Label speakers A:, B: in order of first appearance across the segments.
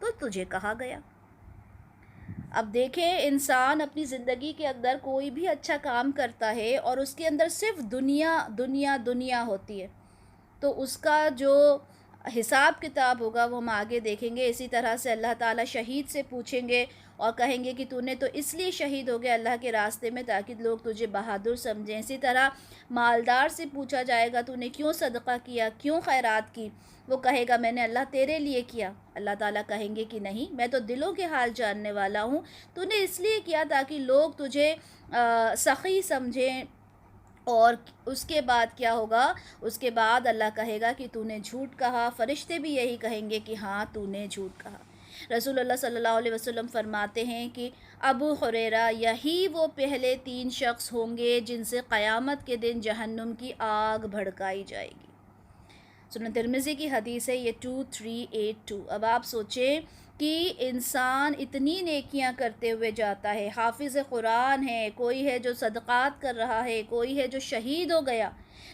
A: تو تجھے کہا گیا۔ اب دیکھیں، انسان اپنی زندگی کے اندر کوئی بھی اچھا کام کرتا ہے اور اس کے اندر صرف دنیا دنیا دنیا ہوتی ہے، تو اس کا جو حساب کتاب ہوگا وہ ہم آگے دیکھیں گے۔ اسی طرح سے اللہ تعالیٰ شہید سے پوچھیں گے اور کہیں گے کہ تو نے تو اس لیے شہید ہو گیا اللہ کے راستے میں تاکہ لوگ تجھے بہادر سمجھیں۔ اسی طرح مالدار سے پوچھا جائے گا تو نے کیوں صدقہ کیا، کیوں خیرات کی، وہ کہے گا میں نے اللہ تیرے لیے کیا۔ اللہ تعالیٰ کہیں گے کہ نہیں، میں تو دلوں کے حال جاننے والا ہوں، تو نے اس لیے کیا تاکہ لوگ تجھے سخی سمجھیں۔ اور اس کے بعد کیا ہوگا؟ اس کے بعد اللہ کہے گا کہ تو نے جھوٹ کہا۔ فرشتے بھی یہی کہیں گے کہ ہاں تو نے جھوٹ کہا۔ رسول اللہ صلی اللہ علیہ وسلم فرماتے ہیں کہ ابو ہریرہ، یہی وہ پہلے 3 شخص ہوں گے جن سے قیامت کے دن جہنم کی آگ بھڑکائی جائے گی۔ سنن ترمذی کی حدیث ہے، یہ 2382۔ اب آپ سوچیں کہ انسان اتنی نیکیاں کرتے ہوئے جاتا ہے، حافظ قرآن ہے، کوئی ہے جو صدقات کر رہا ہے، کوئی ہے جو شہید ہو گیا،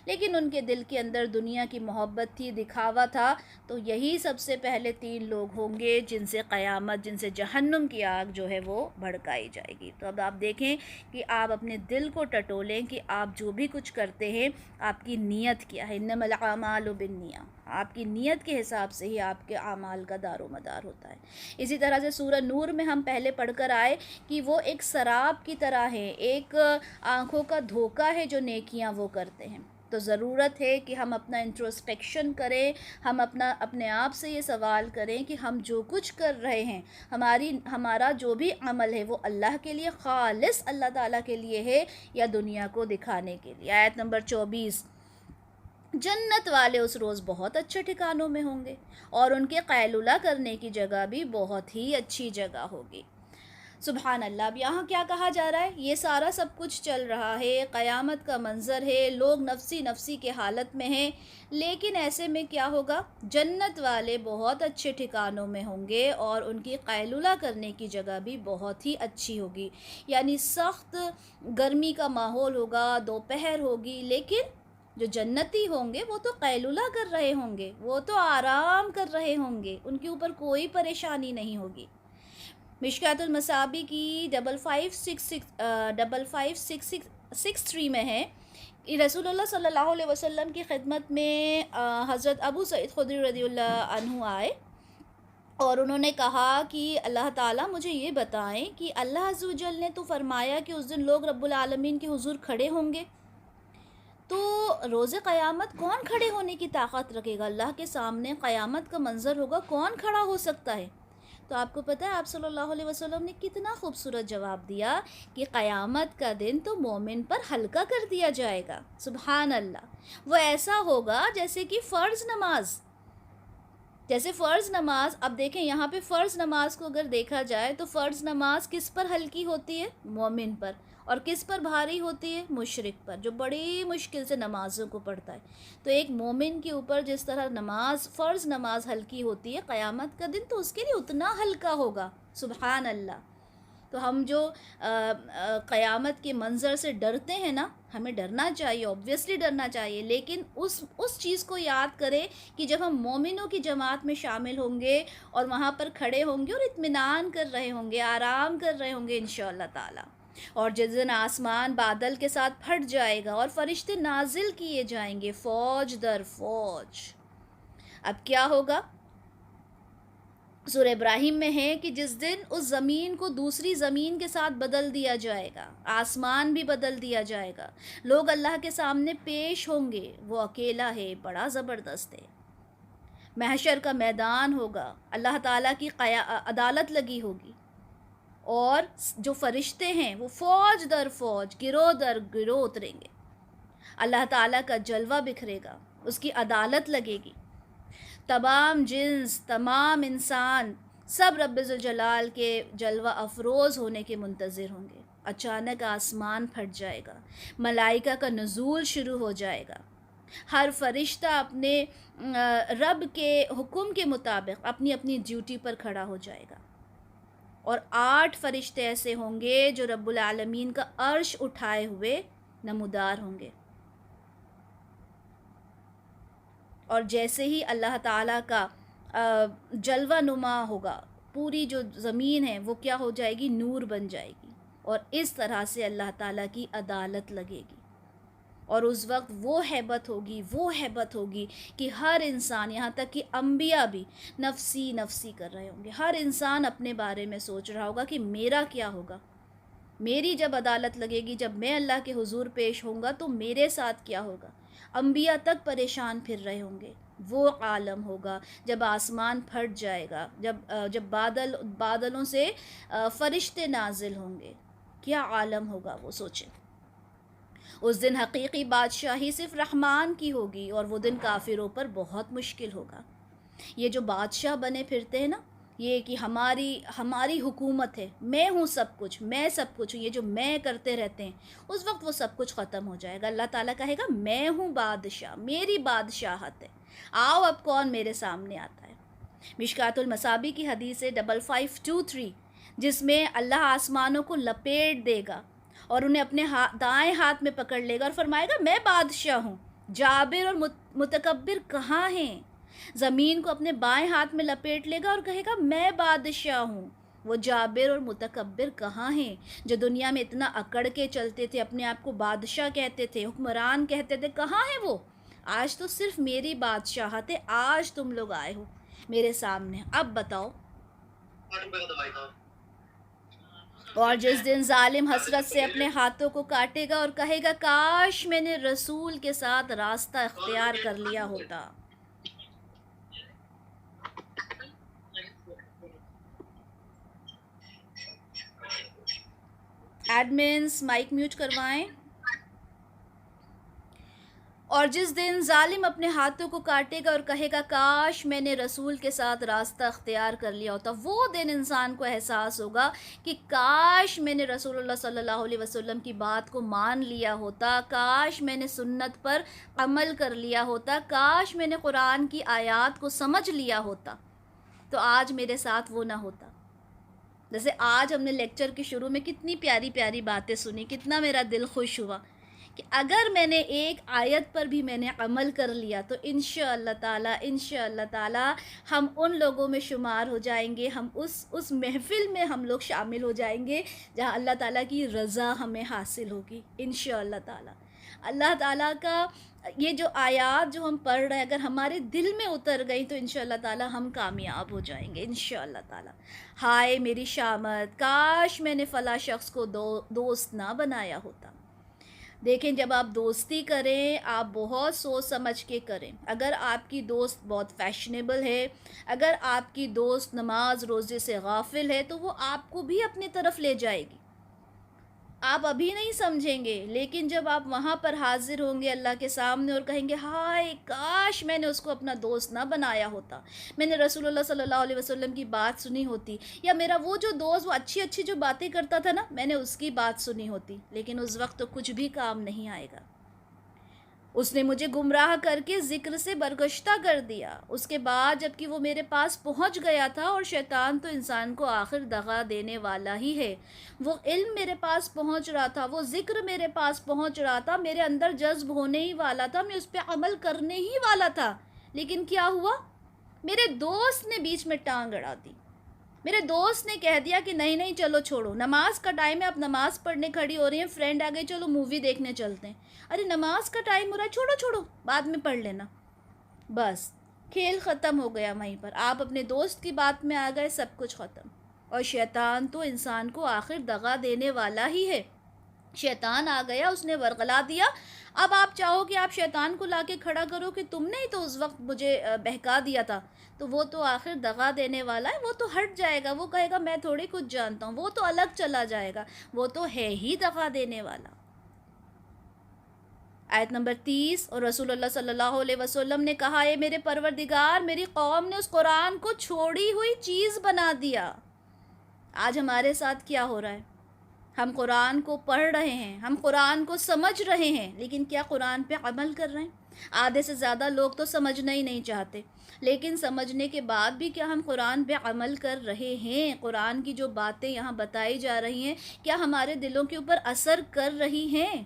A: لیکن ان کے دل کے اندر دنیا کی محبت تھی، دکھاوا تھا، تو یہی سب سے پہلے 3 لوگ ہوں گے جن سے قیامت، جن سے جہنم کی آگ جو ہے وہ بھڑکائی جائے گی۔ تو اب آپ دیکھیں کہ آپ اپنے دل کو ٹٹولیں کہ آپ جو بھی کچھ کرتے ہیں آپ کی نیت کیا ہے۔ انما الاعمال بالنیہ، آپ کی نیت کے حساب سے ہی آپ کے اعمال کا دار و مدار ہوتا ہے۔ اسی طرح سے سورہ نور میں ہم پہلے پڑھ کر آئے کہ وہ ایک سراب کی طرح ہے، ایک آنکھوں کا دھوکہ ہے جو نیکیاں وہ کرتے ہیں۔ تو ضرورت ہے کہ ہم اپنا انٹروسپیکشن کریں، ہم اپنے آپ سے یہ سوال کریں کہ ہم جو کچھ کر رہے ہیں، ہمارا جو بھی عمل ہے وہ اللہ کے لیے، خالص اللہ تعالیٰ کے لیے ہے یا دنیا کو دکھانے کے لیے۔ آیت نمبر 24، جنت والے اس روز بہت اچھے ٹھکانوں میں ہوں گے اور ان کے قیلولہ کرنے کی جگہ بھی بہت ہی اچھی جگہ ہوگی۔ سبحان اللہ۔ اب یہاں کیا کہا جا رہا ہے؟ یہ سارا سب کچھ چل رہا ہے، قیامت کا منظر ہے، لوگ نفسی نفسی کے حالت میں ہیں، لیکن ایسے میں کیا ہوگا؟ جنت والے بہت اچھے ٹھکانوں میں ہوں گے اور ان کی قیلولہ کرنے کی جگہ بھی بہت ہی اچھی ہوگی، یعنی سخت گرمی کا ماحول ہوگا، دوپہر ہوگی، لیکن جو جنتی ہوں گے وہ تو قیلولہ کر رہے ہوں گے، وہ تو آرام کر رہے ہوں گے، ان کے اوپر کوئی پریشانی نہیں ہوگی۔ مشکات المصابیح کی 5563 میں ہے کہ رسول اللہ صلی اللہ علیہ وسلم کی خدمت میں حضرت ابو سعید خدری رضی اللہ عنہ آئے اور انہوں نے کہا کہ اللہ تعالیٰ مجھے یہ بتائیں کہ اللہ عز و جل نے تو فرمایا کہ اس دن لوگ رب العالمین کے حضور کھڑے ہوں گے، تو روز قیامت کون کھڑے ہونے کی طاقت رکھے گا؟ اللہ کے سامنے قیامت کا منظر ہوگا، کون کھڑا ہو سکتا ہے؟ تو آپ کو پتہ ہے آپ صلی اللہ علیہ وسلم نے کتنا خوبصورت جواب دیا کہ قیامت کا دن تو مومن پر ہلکا کر دیا جائے گا۔ سبحان اللہ۔ وہ ایسا ہوگا جیسے کہ فرض نماز، اب دیکھیں یہاں پہ فرض نماز کو اگر دیکھا جائے تو فرض نماز کس پر ہلکی ہوتی ہے؟ مومن پر۔ اور کس پر بھاری ہوتی ہے؟ مشرک پر، جو بڑی مشکل سے نمازوں کو پڑھتا ہے۔ تو ایک مومن کے اوپر جس طرح فرض نماز ہلکی ہوتی ہے، قیامت کا دن تو اس کے لیے اتنا ہلکا ہوگا۔ سبحان اللہ۔ تو ہم جو قیامت کے منظر سے ڈرتے ہیں نا، ہمیں ڈرنا چاہیے، اوبویسلی ڈرنا چاہیے، لیکن اس چیز کو یاد کریں کہ جب ہم مومنوں کی جماعت میں شامل ہوں گے اور وہاں پر کھڑے ہوں گے اور اطمینان کر رہے ہوں گے، آرام کر رہے ہوں گے انشاءاللہ تعالی، اور جس دن آسمان بادل کے ساتھ پھٹ جائے گا اور فرشتے نازل کیے جائیں گے فوج در فوج، اب کیا ہوگا؟ سورہ ابراہیم میں ہے کہ جس دن اس زمین کو دوسری زمین کے ساتھ بدل دیا جائے گا، آسمان بھی بدل دیا جائے گا، لوگ اللہ کے سامنے پیش ہوں گے، وہ اکیلا ہے، بڑا زبردست ہے، محشر کا میدان ہوگا، اللہ تعالیٰ کی عدالت لگی ہوگی، اور جو فرشتے ہیں وہ فوج در فوج، گروہ در گروہ اتریں گے، اللہ تعالیٰ کا جلوہ بکھرے گا، اس کی عدالت لگے گی، تمام جنس، تمام انسان سب رب ذوالجلال کے جلوہ افروز ہونے کے منتظر ہوں گے۔ اچانک آسمان پھٹ جائے گا، ملائکہ کا نزول شروع ہو جائے گا، ہر فرشتہ اپنے رب کے حکم کے مطابق اپنی اپنی ڈیوٹی پر کھڑا ہو جائے گا، اور 8 فرشتے ایسے ہوں گے جو رب العالمین کا عرش اٹھائے ہوئے نمودار ہوں گے، اور جیسے ہی اللہ تعالیٰ کا جلوہ نما ہوگا، پوری جو زمین ہے وہ کیا ہو جائے گی؟ نور بن جائے گی، اور اس طرح سے اللہ تعالیٰ کی عدالت لگے گی، اور اس وقت وہ ہیبت ہوگی کہ ہر انسان، یہاں تک کہ انبیاء بھی نفسی نفسی کر رہے ہوں گے. ہر انسان اپنے بارے میں سوچ رہا ہوگا کہ میرا کیا ہوگا، میری جب عدالت لگے گی، جب میں اللہ کے حضور پیش ہوں گا تو میرے ساتھ کیا ہوگا. انبیاء تک پریشان پھر رہے ہوں گے. وہ عالم ہوگا جب آسمان پھٹ جائے گا، جب بادلوں سے فرشتے نازل ہوں گے. کیا عالم ہوگا وہ، سوچیں. اس دن حقیقی بادشاہی صرف رحمان کی ہوگی، اور وہ دن کافروں پر بہت مشکل ہوگا. یہ جو بادشاہ بنے پھرتے ہیں نا، یہ کہ ہماری حکومت ہے، میں ہوں سب کچھ، میں سب کچھ ہوں، یہ جو میں کرتے رہتے ہیں، اس وقت وہ سب کچھ ختم ہو جائے گا. اللہ تعالیٰ کہے گا میں ہوں بادشاہ، میری بادشاہت ہے، آؤ اب کون میرے سامنے آتا ہے. مشکات المصابیح کی حدیث ہے 5523، جس میں اللہ آسمانوں کو لپیٹ دے گا اور انہیں اپنے دائیں ہاتھ میں پکڑ لے گا اور فرمائے گا میں بادشاہ ہوں، جابر اور متکبر کہاں ہیں. زمین کو اپنے بائیں ہاتھ میں لپیٹ لے گا اور کہے گا میں بادشاہ ہوں، وہ جابر اور متکبر کہاں ہیں جو دنیا میں اتنا اکڑ کے چلتے تھے، اپنے آپ کو بادشاہ کہتے تھے، حکمران کہتے تھے، کہاں ہیں وہ؟ آج تو صرف میری بادشاہت ہے، آج تم لوگ آئے ہو میرے سامنے، اب بتاؤ. اور جس دن ظالم حسرت سے اپنے ہاتھوں کو کاٹے گا اور کہے گا کاش میں نے رسول کے ساتھ راستہ اختیار کر لیا ہوتا. ایڈمنس مائک میوٹ کروائیں. اور جس دن ظالم اپنے ہاتھوں کو کاٹے گا اور کہے گا کاش میں نے رسول کے ساتھ راستہ اختیار کر لیا ہوتا، وہ دن انسان کو احساس ہوگا کہ کاش میں نے رسول اللہ صلی اللہ علیہ وسلم کی بات کو مان لیا ہوتا، کاش میں نے سنت پر عمل کر لیا ہوتا، کاش میں نے قرآن کی آیات کو سمجھ لیا ہوتا، تو آج میرے ساتھ وہ نہ ہوتا. جیسے آج ہم نے لیکچر کے شروع میں کتنی پیاری پیاری باتیں سنی، کتنا میرا دل خوش ہوا کہ اگر میں نے ایک آیت پر بھی میں نے عمل کر لیا تو انشاءاللہ تعالی ہم ان لوگوں میں شمار ہو جائیں گے، ہم اس محفل میں ہم لوگ شامل ہو جائیں گے جہاں اللہ تعالیٰ کی رضا ہمیں حاصل ہوگی انشاءاللہ تعالی. اللہ تعالیٰ کا یہ جو آیات جو ہم پڑھ رہے ہیں اگر ہمارے دل میں اتر گئی تو انشاءاللہ تعالی ہم کامیاب ہو جائیں گے انشاءاللہ تعالی. ہائے میری شامت، کاش میں نے فلاں شخص کو دوست نہ بنایا ہوتا. دیکھیں جب آپ دوستی کریں آپ بہت سوچ سمجھ کے کریں. اگر آپ کی دوست بہت فیشنیبل ہے، اگر آپ کی دوست نماز روزے سے غافل ہے تو وہ آپ کو بھی اپنی طرف لے جائے گی. آپ ابھی نہیں سمجھیں گے، لیکن جب آپ وہاں پر حاضر ہوں گے اللہ کے سامنے اور کہیں گے ہائے کاش میں نے اس کو اپنا دوست نہ بنایا ہوتا، میں نے رسول اللہ صلی اللہ علیہ وسلم کی بات سنی ہوتی، یا میرا وہ جو دوست وہ اچھی اچھی جو باتیں کرتا تھا نا میں نے اس کی بات سنی ہوتی، لیکن اس وقت تو کچھ بھی کام نہیں آئے گا. اس نے مجھے گمراہ کر کے ذکر سے برگشتہ کر دیا. اس کے بعد جب کہ وہ میرے پاس پہنچ گیا تھا، اور شیطان تو انسان کو آخر دغا دینے والا ہی ہے. وہ علم میرے پاس پہنچ رہا تھا، وہ ذکر میرے پاس پہنچ رہا تھا، میرے اندر جذب ہونے ہی والا تھا، میں اس پہ عمل کرنے ہی والا تھا، لیکن کیا ہوا؟ میرے دوست نے بیچ میں ٹانگ اڑا دی. میرے دوست نے کہہ دیا کہ نہیں چلو چھوڑو، نماز کا ٹائم ہے، اب نماز پڑھنے کھڑی ہو رہی ہیں، فرینڈ آ گئی چلو مووی دیکھنے چلتے ہیں. ارے نماز کا ٹائم ہو رہا ہے، چھوڑو بعد میں پڑھ لینا. بس کھیل ختم ہو گیا وہیں پر، آپ اپنے دوست کی بات میں آ گئے، سب کچھ ختم. اور شیطان تو انسان کو آخر دغا دینے والا ہی ہے. شیطان آ گیا، اس نے ورغلا دیا. اب آپ چاہو کہ آپ شیطان کو لا کے کھڑا کرو کہ تم نے ہی تو اس وقت مجھے بہکا دیا تھا، تو وہ تو آخر دغا دینے والا ہے، وہ تو ہٹ جائے گا، وہ کہے گا میں تھوڑی کچھ جانتا ہوں، وہ تو الگ چلا جائے گا، وہ تو ہے ہی دغا دینے والا. آیت نمبر 30، اور رسول اللہ صلی اللہ علیہ وسلم نے کہا اے میرے پروردگار، میری قوم نے اس قرآن کو چھوڑی ہوئی چیز بنا دیا. آج ہمارے ساتھ کیا ہو رہا ہے؟ ہم قرآن کو پڑھ رہے ہیں، ہم قرآن کو سمجھ رہے ہیں، لیکن کیا قرآن پہ عمل کر رہے ہیں؟ آدھے سے زیادہ لوگ تو سمجھنا ہی نہیں چاہتے، لیکن سمجھنے کے بعد بھی کیا ہم قرآن پہ عمل کر رہے ہیں؟ قرآن کی جو باتیں یہاں بتائی جا رہی ہیں کیا ہمارے دلوں کے اوپر اثر کر رہی ہیں؟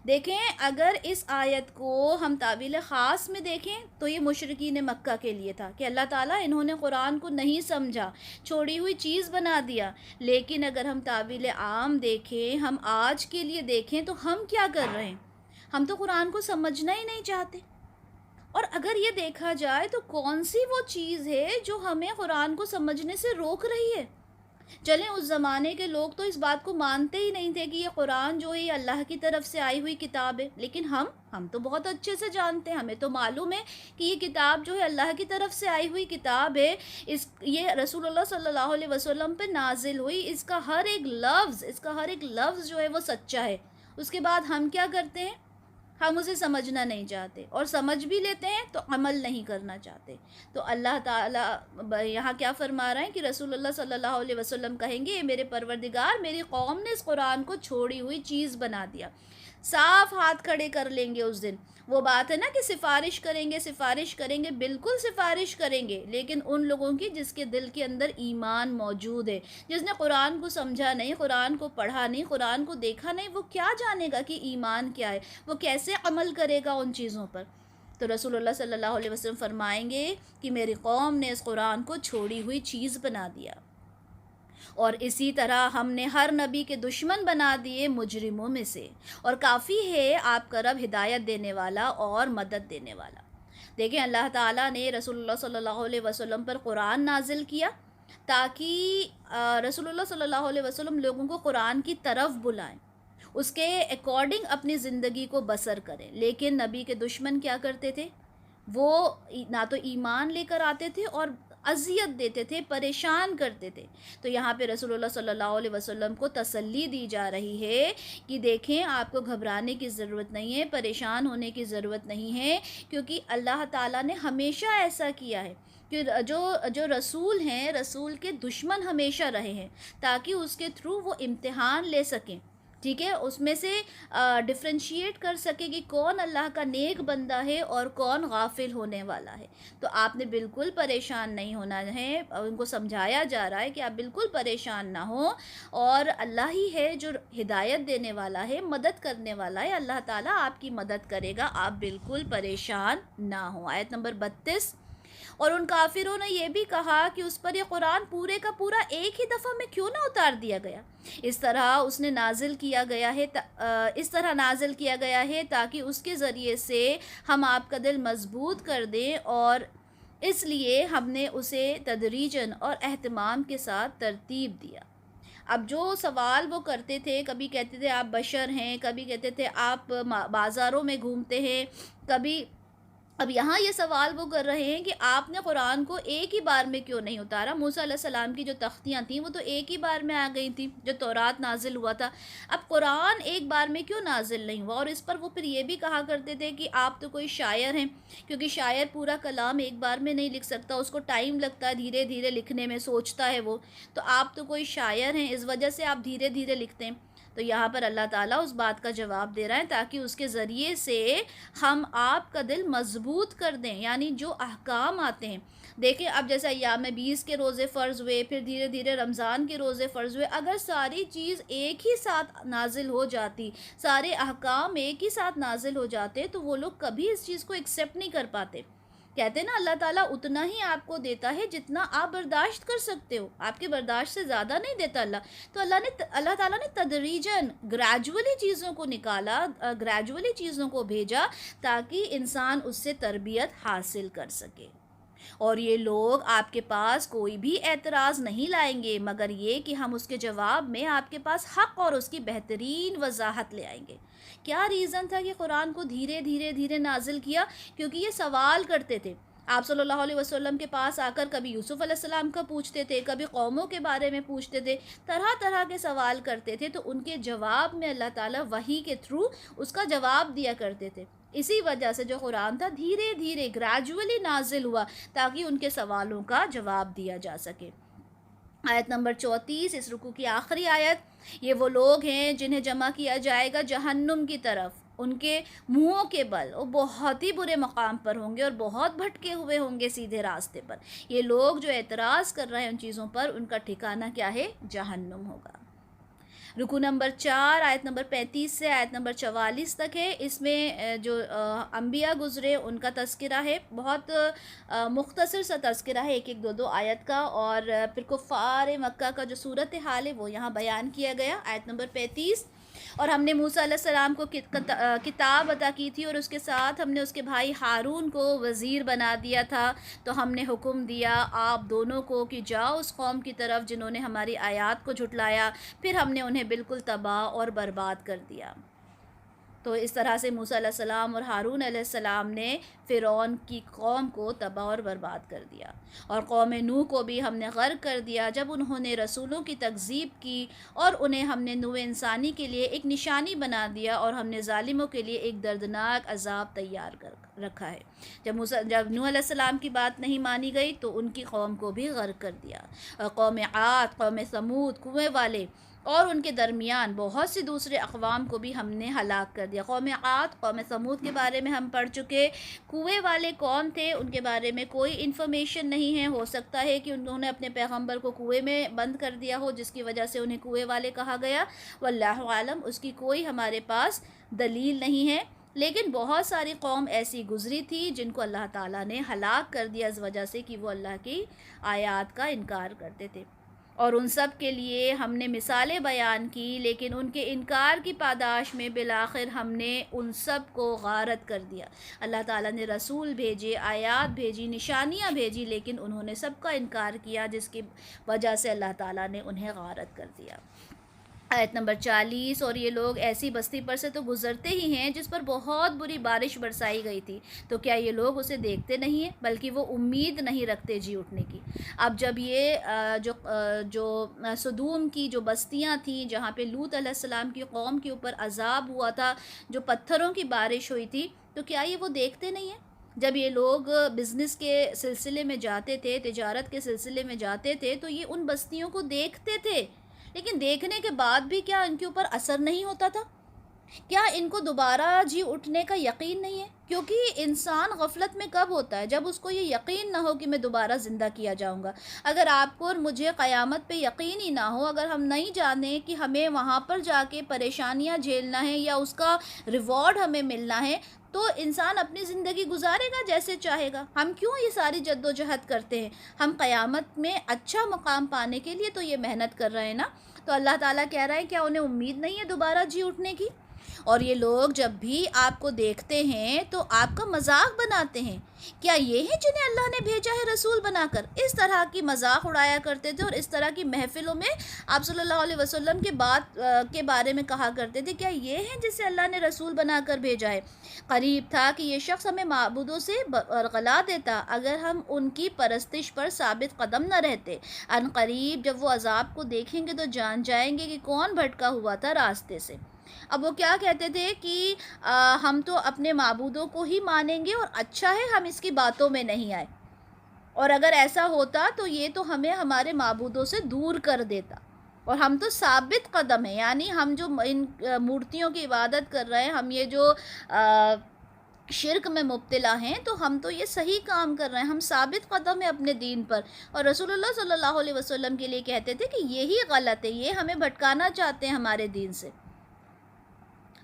A: دیکھیں اگر اس آیت کو ہم تعویل خاص میں دیکھیں تو یہ مشرکین مکہ کے لیے تھا کہ اللہ تعالیٰ انہوں نے قرآن کو نہیں سمجھا، چھوڑی ہوئی چیز بنا دیا. لیکن اگر ہم تعویل عام دیکھیں، ہم آج کے لیے دیکھیں تو ہم کیا کر رہے ہیں؟ ہم تو قرآن کو سمجھنا ہی نہیں چاہتے. اور اگر یہ دیکھا جائے تو کون سی وہ چیز ہے جو ہمیں قرآن کو سمجھنے سے روک رہی ہے؟ چلیں اس زمانے کے لوگ تو اس بات کو مانتے ہی نہیں تھے کہ یہ قرآن جو ہے یہ اللہ کی طرف سے آئی ہوئی کتاب ہے، لیکن ہم تو بہت اچھے سے جانتے ہیں، ہمیں تو معلوم ہے کہ یہ کتاب جو ہے اللہ کی طرف سے آئی ہوئی کتاب ہے. یہ رسول اللہ صلی اللہ علیہ وسلم پہ نازل ہوئی، اس کا ہر ایک لفظ جو ہے وہ سچا ہے. اس کے بعد ہم کیا کرتے ہیں؟ ہم اسے سمجھنا نہیں چاہتے، اور سمجھ بھی لیتے ہیں تو عمل نہیں کرنا چاہتے. تو اللہ تعالیٰ یہاں کیا فرما رہا ہے کہ رسول اللہ صلی اللہ علیہ وسلم کہیں گے، میرے پروردگار، میری قوم نے اس قرآن کو چھوڑی ہوئی چیز بنا دیا. صاف ہاتھ کھڑے کر لیں گے اس دن. وہ بات ہے نا کہ سفارش کریں گے، بالکل سفارش کریں گے، لیکن ان لوگوں کی جس کے دل کے اندر ایمان موجود ہے، جس نے قرآن کو سمجھا نہیں، قرآن کو پڑھا نہیں، قرآن کو دیکھا نہیں، وہ کیا جانے گا کہ ایمان کیا ہے، وہ کیسے عمل کرے گا ان چیزوں پر. تو رسول اللہ صلی اللہ علیہ وسلم فرمائیں گے کہ میری قوم نے اس قرآن کو چھوڑی ہوئی چیز بنا دیا. اور اسی طرح ہم نے ہر نبی کے دشمن بنا دیے مجرموں میں سے، اور کافی ہے آپ کا رب ہدایت دینے والا اور مدد دینے والا. دیکھیں اللہ تعالیٰ نے رسول اللہ صلی اللہ علیہ وسلم پر قرآن نازل کیا تاکہ رسول اللہ صلی اللہ علیہ وسلم لوگوں کو قرآن کی طرف بلائیں، اس کے اکارڈنگ اپنی زندگی کو بسر کریں. لیکن نبی کے دشمن کیا کرتے تھے؟ وہ نہ تو ایمان لے کر آتے تھے اور اذیت دیتے تھے، پریشان کرتے تھے. تو یہاں پہ رسول اللہ صلی اللہ علیہ وسلم کو تسلی دی جا رہی ہے کہ دیکھیں آپ کو گھبرانے کی ضرورت نہیں ہے، پریشان ہونے کی ضرورت نہیں ہے، کیونکہ اللہ تعالیٰ نے ہمیشہ ایسا کیا ہے کہ جو رسول ہیں، رسول کے دشمن ہمیشہ رہے ہیں تاکہ اس کے تھرو وہ امتحان لے سکیں. ٹھیک ہے، اس میں سے ڈفرینشیٹ کر سکے کہ کون اللہ کا نیک بندہ ہے اور کون غافل ہونے والا ہے. تو آپ نے بالکل پریشان نہیں ہونا ہے، ان کو سمجھایا جا رہا ہے کہ آپ بالکل پریشان نہ ہوں، اور اللہ ہی ہے جو ہدایت دینے والا ہے، مدد کرنے والا ہے. اللہ تعالیٰ آپ کی مدد کرے گا، آپ بالکل پریشان نہ ہوں. آیت نمبر 32. اور ان کافروں نے یہ بھی کہا کہ اس پر یہ قرآن پورے کا پورا ایک ہی دفعہ میں کیوں نہ اتار دیا گیا. اس طرح نازل کیا گیا ہے تاکہ اس کے ذریعے سے ہم آپ کا دل مضبوط کر دیں، اور اس لیے ہم نے اسے تدریجاً اور اہتمام کے ساتھ ترتیب دیا. اب جو سوال وہ کرتے تھے، کبھی کہتے تھے آپ بشر ہیں، کبھی کہتے تھے آپ بازاروں میں گھومتے ہیں، اب یہاں یہ سوال وہ کر رہے ہیں کہ آپ نے قرآن کو ایک ہی بار میں کیوں نہیں اتارا. موسیٰ علیہ السلام کی جو تختیاں تھیں وہ تو ایک ہی بار میں آ گئی تھیں، جو تورات نازل ہوا تھا. اب قرآن ایک بار میں کیوں نازل نہیں ہوا؟ اور اس پر وہ پھر یہ بھی کہا کرتے تھے کہ آپ تو کوئی شاعر ہیں، کیونکہ شاعر پورا کلام ایک بار میں نہیں لکھ سکتا، اس کو ٹائم لگتا ہے دھیرے دھیرے لکھنے میں، سوچتا ہے وہ. تو آپ تو کوئی شاعر ہیں، اس وجہ سے آپ دھیرے دھیرے لکھتے ہیں. تو یہاں پر اللہ تعالیٰ اس بات کا جواب دے رہا ہے تاکہ اس کے ذریعے سے ہم آپ کا دل مضبوط کر دیں. یعنی جو احکام آتے ہیں، دیکھیں اب جیسے ایام 20 کے روزے فرض ہوئے، پھر دھیرے دھیرے رمضان کے روزے فرض ہوئے. اگر ساری چیز ایک ہی ساتھ نازل ہو جاتی، سارے احکام ایک ہی ساتھ نازل ہو جاتے، تو وہ لوگ کبھی اس چیز کو ایکسیپٹ نہیں کر پاتے. کہتے ہیں نا اللہ تعالیٰ اتنا ہی آپ کو دیتا ہے جتنا آپ برداشت کر سکتے ہو، آپ کے برداشت سے زیادہ نہیں دیتا اللہ. تو اللہ تعالیٰ نے تدریجاً گریجولی چیزوں کو نکالا، گریجولی چیزوں کو بھیجا تاکہ انسان اس سے تربیت حاصل کر سکے. اور یہ لوگ آپ کے پاس کوئی بھی اعتراض نہیں لائیں گے مگر یہ کہ ہم اس کے جواب میں آپ کے پاس حق اور اس کی بہترین وضاحت لے آئیں گے. کیا ریزن تھا کہ قرآن کو دھیرے نازل کیا؟ کیونکہ یہ سوال کرتے تھے. آپ صلی اللہ علیہ وسلم کے پاس آ کر کبھی یوسف علیہ السلام کا پوچھتے تھے، کبھی قوموں کے بارے میں پوچھتے تھے، طرح طرح کے سوال کرتے تھے. تو ان کے جواب میں اللہ تعالیٰ وحی کے تھرو اس کا جواب دیا کرتے تھے. اسی وجہ سے جو قرآن تھا دھیرے دھیرے گریجولی نازل ہوا تاکہ ان کے سوالوں کا جواب دیا جا سکے. آیت نمبر 34 اس رکوع کی آخری آیت. یہ وہ لوگ ہیں جنہیں جمع کیا جائے گا جہنم کی طرف، ان کے منہوں کے بل، وہ بہت ہی برے مقام پر ہوں گے اور بہت بھٹکے ہوئے ہوں گے سیدھے راستے پر. یہ لوگ جو اعتراض کر رہے ہیں ان چیزوں پر، ان کا ٹھکانہ کیا ہے؟ جہنم ہوگا. رکوع نمبر 4 آیت نمبر 35 سے آیت نمبر 44 تک ہے. اس میں جو انبیاء گزرے ان کا تذکرہ ہے، بہت مختصر سا تذکرہ ہے، ایک دو دو آیت کا. اور پھر کفار مکہ کا جو صورتحال ہے وہ یہاں بیان کیا گیا آیت نمبر 35. اور ہم نے موسیٰ علیہ السلام کو کتاب عطا کی تھی، اور اس کے ساتھ ہم نے اس کے بھائی ہارون کو وزیر بنا دیا تھا. تو ہم نے حکم دیا آپ دونوں کو کہ جاؤ اس قوم کی طرف جنہوں نے ہماری آیات کو جھٹلایا، پھر ہم نے انہیں بالکل تباہ اور برباد کر دیا. تو اس طرح سے موسیٰ علیہ السلام اور ہارون علیہ السلام نے فرعون کی قوم کو تباہ اور برباد کر دیا. اور قوم نوح کو بھی ہم نے غرق کر دیا جب انہوں نے رسولوں کی تکذیب کی، اور انہیں ہم نے نوع انسانی کے لیے ایک نشانی بنا دیا، اور ہم نے ظالموں کے لیے ایک دردناک عذاب تیار کر رکھا ہے. جب نوح علیہ السلام کی بات نہیں مانی گئی تو ان کی قوم کو بھی غرق کر دیا. اور قوم عاد، قوم ثمود، کنویں والے اور ان کے درمیان بہت سی دوسرے اقوام کو بھی ہم نے ہلاک کر دیا. قوم عاد، قوم ثمود کے بارے میں ہم پڑھ چکے. کنویں والے کون تھے ان کے بارے میں کوئی انفارمیشن نہیں ہے. ہو سکتا ہے کہ انہوں نے اپنے پیغمبر کو کنویں میں بند کر دیا ہو، جس کی وجہ سے انہیں کنویں والے کہا گیا. واللہ عالم، اس کی کوئی ہمارے پاس دلیل نہیں ہے. لیکن بہت ساری قوم ایسی گزری تھی جن کو اللہ تعالیٰ نے ہلاک کر دیا اس وجہ سے کہ وہ اللہ کی آیات کا انکار کرتے تھے. اور ان سب کے لیے ہم نے مثالیں بیان کی، لیکن ان کے انکار کی پاداش میں بالآخر ہم نے ان سب کو غارت کر دیا. اللہ تعالیٰ نے رسول بھیجے، آیات بھیجی، نشانیاں بھیجی، لیکن انہوں نے سب کا انکار کیا، جس کی وجہ سے اللہ تعالیٰ نے انہیں غارت کر دیا. آیت نمبر 40. اور یہ لوگ ایسی بستی پر سے تو گزرتے ہی ہیں جس پر بہت بری بارش برسائی گئی تھی، تو کیا یہ لوگ اسے دیکھتے نہیں ہیں، بلکہ وہ امید نہیں رکھتے جی اٹھنے کی. اب جب یہ جو سدوم کی جو بستیاں تھیں جہاں پہ لوط علیہ السلام کی قوم کے اوپر عذاب ہوا تھا، جو پتھروں کی بارش ہوئی تھی، تو کیا یہ وہ دیکھتے نہیں ہیں؟ جب یہ لوگ بزنس کے سلسلے میں جاتے تھے، تجارت کے سلسلے میں جاتے تھے، تو یہ ان بستیوں کو دیکھتے تھے، لیکن دیکھنے کے بعد بھی کیا ان کے اوپر اثر نہیں ہوتا تھا؟ کیا ان کو دوبارہ جی اٹھنے کا یقین نہیں ہے؟ کیونکہ انسان غفلت میں کب ہوتا ہے؟ جب اس کو یہ یقین نہ ہو کہ میں دوبارہ زندہ کیا جاؤں گا. اگر آپ کو اور مجھے قیامت پہ یقین ہی نہ ہو، اگر ہم نہیں جانیں کہ ہمیں وہاں پر جا کے پریشانیاں جھیلنا ہے یا اس کا ریوارڈ ہمیں ملنا ہے، تو انسان اپنی زندگی گزارے گا جیسے چاہے گا. ہم کیوں یہ ساری جد و جہد کرتے ہیں؟ ہم قیامت میں اچھا مقام پانے کے لیے تو یہ محنت کر رہے ہیں نا. تو اللہ تعالیٰ کہہ رہا ہے کیا انہیں امید نہیں ہے دوبارہ جی اٹھنے کی؟ اور یہ لوگ جب بھی آپ کو دیکھتے ہیں تو آپ کا مذاق بناتے ہیں. کیا یہ ہیں جنہیں اللہ نے بھیجا ہے رسول بنا کر؟ اس طرح کی مذاق اڑایا کرتے تھے، اور اس طرح کی محفلوں میں آپ صلی اللہ علیہ وسلم کے بات کے بارے میں کہا کرتے تھے کیا یہ ہیں جسے اللہ نے رسول بنا کر بھیجا ہے؟ قریب تھا کہ یہ شخص ہمیں معبودوں سے برگلا دیتا اگر ہم ان کی پرستش پر ثابت قدم نہ رہتے. ان قریب جب وہ عذاب کو دیکھیں گے تو جان جائیں گے کہ کون بھٹکا ہوا تھا راستے سے. اب وہ کیا کہتے تھے کہ ہم تو اپنے معبودوں کو ہی مانیں گے، اور اچھا ہے ہم اس کی باتوں میں نہیں آئے، اور اگر ایسا ہوتا تو یہ تو ہمیں ہمارے معبودوں سے دور کر دیتا، اور ہم تو ثابت قدم ہیں. یعنی ہم جو ان مورتیوں کی عبادت کر رہے ہیں، ہم یہ جو شرک میں مبتلا ہیں، تو ہم تو یہ صحیح کام کر رہے ہیں، ہم ثابت قدم ہیں اپنے دین پر. اور رسول اللہ صلی اللہ علیہ وسلم کے لیے کہتے تھے کہ یہی غلط ہے، یہ ہمیں بھٹکانا چاہتے ہیں ہمارے دین سے.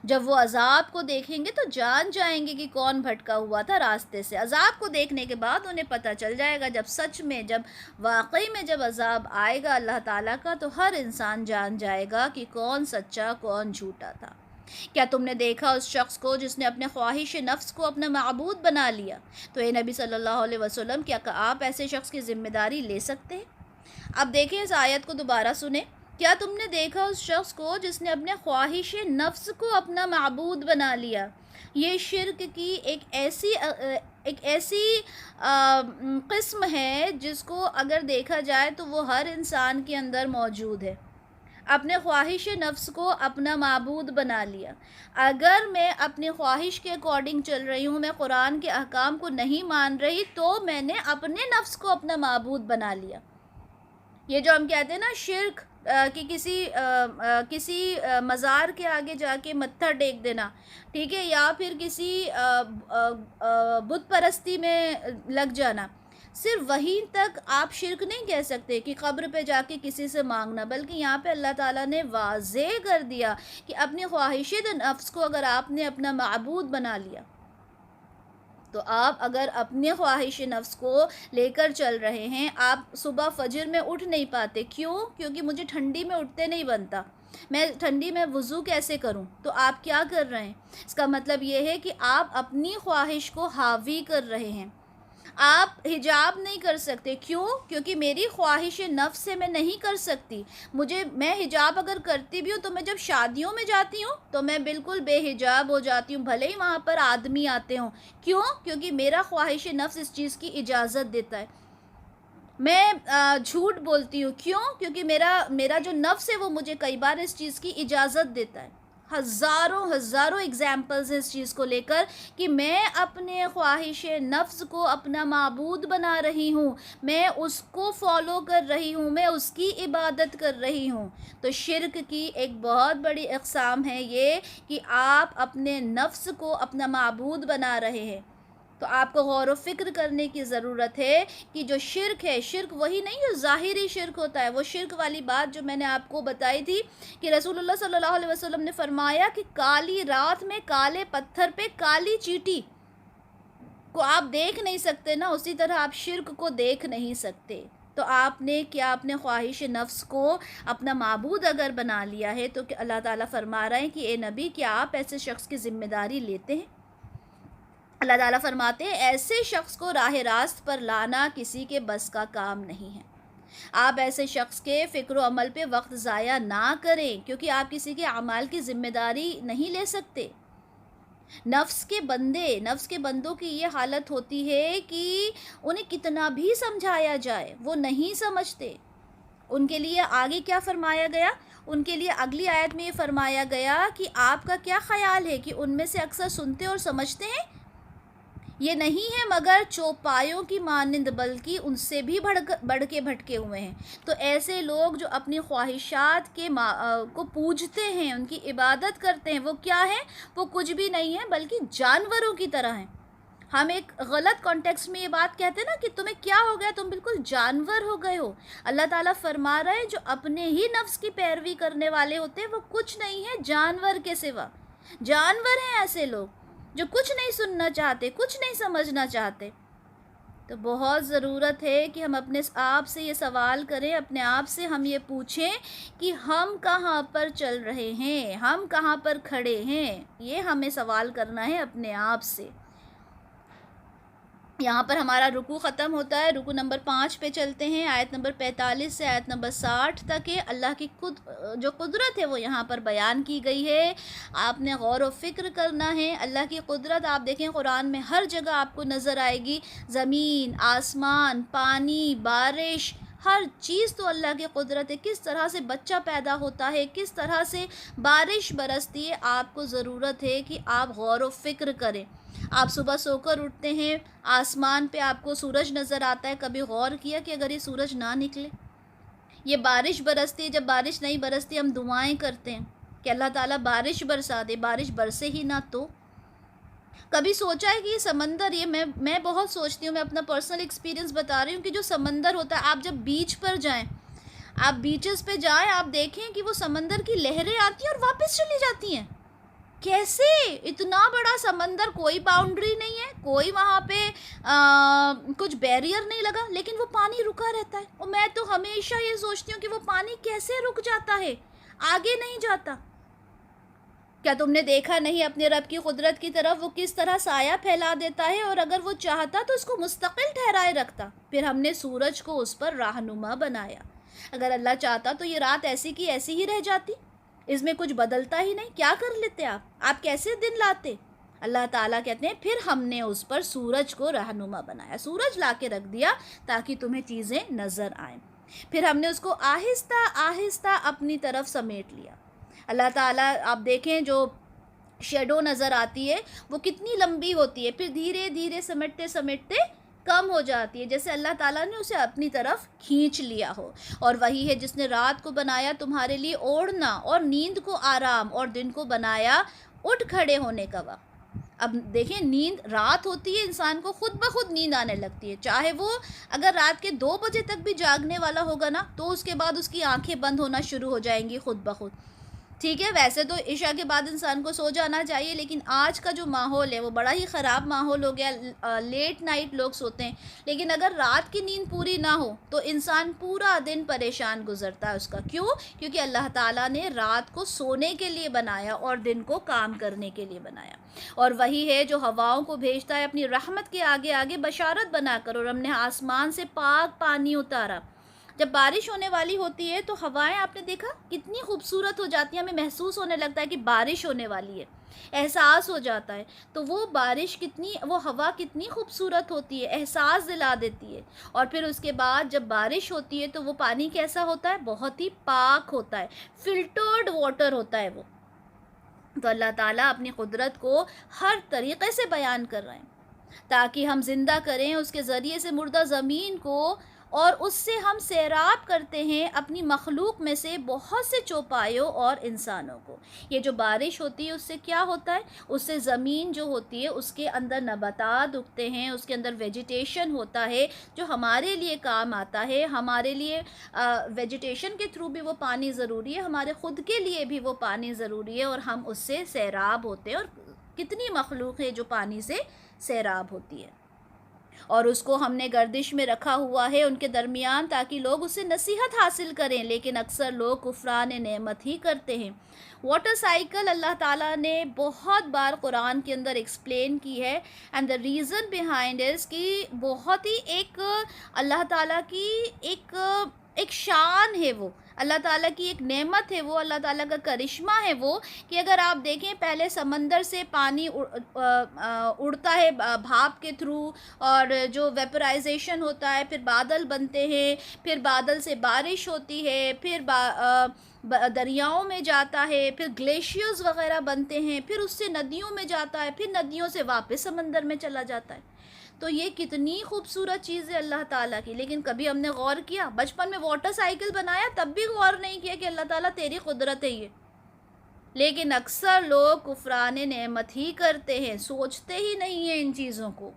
A: جب وہ عذاب کو دیکھیں گے تو جان جائیں گے کہ کون بھٹکا ہوا تھا راستے سے. عذاب کو دیکھنے کے بعد انہیں پتہ چل جائے گا. جب سچ میں، جب واقعی میں جب عذاب آئے گا اللہ تعالیٰ کا، تو ہر انسان جان جائے گا کہ کون سچا کون جھوٹا تھا. کیا تم نے دیکھا اس شخص کو جس نے اپنے خواہش نفس کو اپنا معبود بنا لیا؟ تو اے نبی صلی اللہ علیہ وسلم، کیا آپ ایسے شخص کی ذمہ داری لے سکتے ہیں؟ اب دیکھیں اس آیت کو دوبارہ سنیں. کیا تم نے دیکھا اس شخص کو جس نے اپنے خواہش نفس کو اپنا معبود بنا لیا؟ یہ شرک کی ایک ایسی قسم ہے جس کو اگر دیکھا جائے تو وہ ہر انسان کے اندر موجود ہے. اپنے خواہش نفس کو اپنا معبود بنا لیا. اگر میں اپنی خواہش کے اکارڈنگ چل رہی ہوں، میں قرآن کے احکام کو نہیں مان رہی، تو میں نے اپنے نفس کو اپنا معبود بنا لیا. یہ جو ہم کہتے ہیں نا شرک، کہ کسی مزار کے آگے جا کے متھا ٹیک دینا، ٹھیک ہے، یا پھر کسی بت پرستی میں لگ جانا. صرف وہیں تک آپ شرک نہیں کہہ سکتے کہ قبر پہ جا کے کسی سے مانگنا، بلکہ یہاں پہ اللہ تعالیٰ نے واضح کر دیا کہ اپنی خواہشات نفس کو اگر آپ نے اپنا معبود بنا لیا، تو آپ اگر اپنے خواہش نفس کو لے کر چل رہے ہیں، آپ صبح فجر میں اٹھ نہیں پاتے، کیوں؟ کیونکہ مجھے ٹھنڈی میں اٹھتے نہیں بنتا، میں ٹھنڈی میں وضو کیسے کروں؟ تو آپ کیا کر رہے ہیں؟ اس کا مطلب یہ ہے کہ آپ اپنی خواہش کو حاوی کر رہے ہیں۔ آپ حجاب نہیں کر سکتے، کیوں؟ کیونکہ میری خواہش نفس سے میں نہیں کر سکتی۔ میں حجاب اگر کرتی بھی ہوں تو میں جب شادیوں میں جاتی ہوں تو میں بالکل بے حجاب ہو جاتی ہوں، بھلے ہی وہاں پر آدمی آتے ہوں۔ کیوں؟ کیونکہ میرا خواہش نفس اس چیز کی اجازت دیتا ہے۔ میں جھوٹ بولتی ہوں، کیوں؟ کیونکہ میرا جو نفس ہے وہ مجھے کئی بار اس چیز کی اجازت دیتا ہے۔ ہزاروں ایگزامپلز ہیں اس چیز کو لے کر کہ میں اپنے خواہش نفس کو اپنا معبود بنا رہی ہوں، میں اس کو فالو کر رہی ہوں، میں اس کی عبادت کر رہی ہوں۔ تو شرک کی ایک بہت بڑی اقسام ہے یہ کہ آپ اپنے نفس کو اپنا معبود بنا رہے ہیں۔ تو آپ کو غور و فکر کرنے کی ضرورت ہے کہ جو شرک ہے، شرک وہی نہیں جو ظاہری شرک ہوتا ہے، وہ شرک والی بات جو میں نے آپ کو بتائی تھی کہ رسول اللہ صلی اللہ علیہ وسلم نے فرمایا کہ کالی رات میں کالے پتھر پہ کالی چیٹی کو آپ دیکھ نہیں سکتے نا، اسی طرح آپ شرک کو دیکھ نہیں سکتے۔ تو آپ نے کیا اپنے خواہش نفس کو اپنا معبود اگر بنا لیا ہے تو کہ اللہ تعالیٰ فرما رہے ہیں کہ اے نبی، کیا آپ ایسے شخص کی ذمہ داری لیتے ہیں؟ اللہ تعالیٰ فرماتے ہیں ایسے شخص کو راہ راست پر لانا کسی کے بس کا کام نہیں ہے۔ آپ ایسے شخص کے فکر و عمل پہ وقت ضائع نہ کریں، کیونکہ آپ کسی کے اعمال کی ذمہ داری نہیں لے سکتے۔ نفس کے بندوں کی یہ حالت ہوتی ہے کہ انہیں کتنا بھی سمجھایا جائے وہ نہیں سمجھتے۔ ان کے لیے آگے کیا فرمایا گیا؟ ان کے لیے اگلی آیت میں یہ فرمایا گیا کہ آپ کا کیا خیال ہے کہ ان میں سے اکثر سنتے اور سمجھتے ہیں؟ یہ نہیں ہے مگر چوپایوں کی مانند، بلکہ ان سے بھی بڑھ کے بھٹکے ہوئے ہیں۔ تو ایسے لوگ جو اپنی خواہشات کو پوجتے ہیں، ان کی عبادت کرتے ہیں، وہ کیا ہیں؟ وہ کچھ بھی نہیں ہیں بلکہ جانوروں کی طرح ہیں۔ ہم ایک غلط کانٹیکسٹ میں یہ بات کہتے ہیں نا کہ تمہیں کیا ہو گیا، تم بالکل جانور ہو گئے ہو۔ اللہ تعالیٰ فرما رہے ہیں جو اپنے ہی نفس کی پیروی کرنے والے ہوتے ہیں وہ کچھ نہیں ہے جانور کے سوا۔ جانور ہیں ایسے لوگ جو کچھ نہیں سننا چاہتے، کچھ نہیں سمجھنا چاہتے۔ تو بہت ضرورت ہے کہ ہم اپنے آپ سے یہ سوال کریں، اپنے آپ سے ہم یہ پوچھیں کہ ہم کہاں پر چل رہے ہیں، ہم کہاں پر کھڑے ہیں۔ یہ ہمیں سوال کرنا ہے اپنے آپ سے۔ یہاں پر ہمارا رکوع ختم ہوتا ہے، رکوع نمبر 5 پہ چلتے ہیں، آیت نمبر 45 سے آیت نمبر 60 تک ہے۔ اللہ کی جو قدرت ہے وہ یہاں پر بیان کی گئی ہے، آپ نے غور و فکر کرنا ہے۔ اللہ کی قدرت آپ دیکھیں قرآن میں ہر جگہ آپ کو نظر آئے گی، زمین، آسمان، پانی، بارش، ہر چیز تو اللہ کی قدرت ہے۔ کس طرح سے بچہ پیدا ہوتا ہے، کس طرح سے بارش برستی ہے، آپ کو ضرورت ہے کہ آپ غور و فکر کریں۔ آپ صبح سو کر اٹھتے ہیں، آسمان پہ آپ کو سورج نظر آتا ہے، کبھی غور کیا کہ اگر یہ سورج نہ نکلے؟ یہ بارش برستی ہے، جب بارش نہیں برستی ہم دعائیں کرتے ہیں کہ اللہ تعالیٰ بارش برسا دے، بارش برسے ہی نہ تو۔ کبھی سوچا ہے کہ یہ سمندر، یہ میں بہت سوچتی ہوں، میں اپنا پرسنل ایکسپیرینس بتا رہی ہوں کہ جو سمندر ہوتا ہے، آپ جب بیچ پر جائیں، آپ بیچز پہ جائیں، آپ دیکھیں کہ وہ سمندر کی لہریں آتی ہیں اور واپس چلی جاتی ہیں۔ کیسے؟ اتنا بڑا سمندر، کوئی باؤنڈری نہیں ہے، کوئی وہاں پہ کچھ بیریئر نہیں لگا، لیکن وہ پانی رکا رہتا ہے۔ اور میں تو ہمیشہ یہ سوچتی ہوں کہ وہ پانی کیسے رک جاتا ہے، آگے نہیں جاتا۔ کیا تم نے دیکھا نہیں اپنے رب کی قدرت کی طرف، وہ کس طرح سایہ پھیلا دیتا ہے، اور اگر وہ چاہتا تو اس کو مستقل ٹھہرائے رکھتا۔ پھر ہم نے سورج کو اس پر رہنما بنایا۔ اگر اللہ چاہتا تو یہ رات ایسی کی ایسی ہی رہ جاتی، اس میں کچھ بدلتا ہی نہیں۔ کیا کر لیتے آپ کیسے دن لاتے؟ اللہ تعالیٰ کہتے ہیں پھر ہم نے اس پر سورج کو رہنما بنایا، سورج لا کے رکھ دیا تاکہ تمہیں چیزیں نظر آئیں۔ پھر ہم نے اس کو آہستہ آہستہ اپنی طرف سمیٹ لیا۔ اللہ تعالیٰ آپ دیکھیں جو شیڈو نظر آتی ہے وہ کتنی لمبی ہوتی ہے، پھر دھیرے دھیرے سمیٹتے سمیٹتے کم ہو جاتی ہے، جیسے اللہ تعالیٰ نے اسے اپنی طرف کھینچ لیا ہو۔ اور وہی ہے جس نے رات کو بنایا تمہارے لیے اوڑھنا، اور نیند کو آرام، اور دن کو بنایا اٹھ کھڑے ہونے کا وقت۔ اب دیکھیں نیند رات ہوتی ہے انسان کو خود بخود نیند آنے لگتی ہے، چاہے وہ اگر رات کے 2 بجے تک بھی جاگنے والا ہوگا نا تو اس کے بعد اس کی آنکھیں بند ہونا شروع ہو جائیں گی خود بخود. ٹھیک ہے، ویسے تو عشاء کے بعد انسان کو سو جانا چاہیے، لیکن آج کا جو ماحول ہے وہ بڑا ہی خراب ماحول ہو گیا، لیٹ نائٹ لوگ سوتے ہیں. لیکن اگر رات کی نیند پوری نہ ہو تو انسان پورا دن پریشان گزرتا ہے اس کا. کیوں؟ کیونکہ اللہ تعالیٰ نے رات کو سونے کے لیے بنایا اور دن کو کام کرنے کے لیے بنایا. اور وہی ہے جو ہواؤں کو بھیجتا ہے اپنی رحمت کے آگے آگے بشارت بنا کر، اور ہم نے آسمان سے پاک پانی اتارا. جب بارش ہونے والی ہوتی ہے تو ہوائیں آپ نے دیکھا کتنی خوبصورت ہو جاتی ہیں، ہمیں محسوس ہونے لگتا ہے کہ بارش ہونے والی ہے، احساس ہو جاتا ہے. تو وہ بارش کتنی، وہ ہوا کتنی خوبصورت ہوتی ہے، احساس دلا دیتی ہے. اور پھر اس کے بعد جب بارش ہوتی ہے تو وہ پانی کیسا ہوتا ہے؟ بہت ہی پاک ہوتا ہے، فلٹرڈ واٹر ہوتا ہے وہ. تو اللہ تعالیٰ اپنی قدرت کو ہر طریقے سے بیان کر رہے ہیں تاکہ ہم زندہ کریں اس کے ذریعے سے مردہ زمین کو، اور اس سے ہم سیراب کرتے ہیں اپنی مخلوق میں سے بہت سے چوپایوں اور انسانوں کو. یہ جو بارش ہوتی ہے اس سے کیا ہوتا ہے؟ اس سے زمین جو ہوتی ہے اس کے اندر نباتات اگتے ہیں، اس کے اندر ویجیٹیشن ہوتا ہے جو ہمارے لیے کام آتا ہے. ہمارے لیے ویجیٹیشن کے تھرو بھی وہ پانی ضروری ہے، ہمارے خود کے لیے بھی وہ پانی ضروری ہے، اور ہم اس سے سیراب ہوتے ہیں. اور کتنی مخلوق ہے جو پانی سے سیراب ہوتی ہے، اور اس کو ہم نے گردش میں رکھا ہوا ہے ان کے درمیان تاکہ لوگ اس سے نصیحت حاصل کریں. لیکن اکثر لوگ کفران نعمت ہی کرتے ہیں. واٹر سائیکل اللہ تعالیٰ نے بہت بار قرآن کے اندر ایکسپلین کی ہے، اینڈ دا ریزن بیہائنڈ از کہ بہت ہی ایک اللہ تعالیٰ کی ایک شان ہے، وہ اللہ تعالیٰ کی ایک نعمت ہے، وہ اللہ تعالیٰ کا کرشمہ ہے وہ، کہ اگر آپ دیکھیں پہلے سمندر سے پانی اڑتا ہے بھاپ کے تھرو، اور جو ویپرائزیشن ہوتا ہے، پھر بادل بنتے ہیں، پھر بادل سے بارش ہوتی ہے، پھر دریاؤں میں جاتا ہے، پھر گلیشیئرز وغیرہ بنتے ہیں، پھر اس سے ندیوں میں جاتا ہے، پھر ندیوں سے واپس سمندر میں چلا جاتا ہے. تو یہ کتنی خوبصورت چیز ہے اللہ تعالیٰ کی. لیکن کبھی ہم نے غور کیا؟ بچپن میں واٹر سائیکل بنایا تب بھی غور نہیں کیا کہ اللہ تعالیٰ تیری قدرت ہے یہ. لیکن اکثر لوگ کفران نعمت ہی کرتے ہیں، سوچتے ہی نہیں ہیں ان چیزوں کو.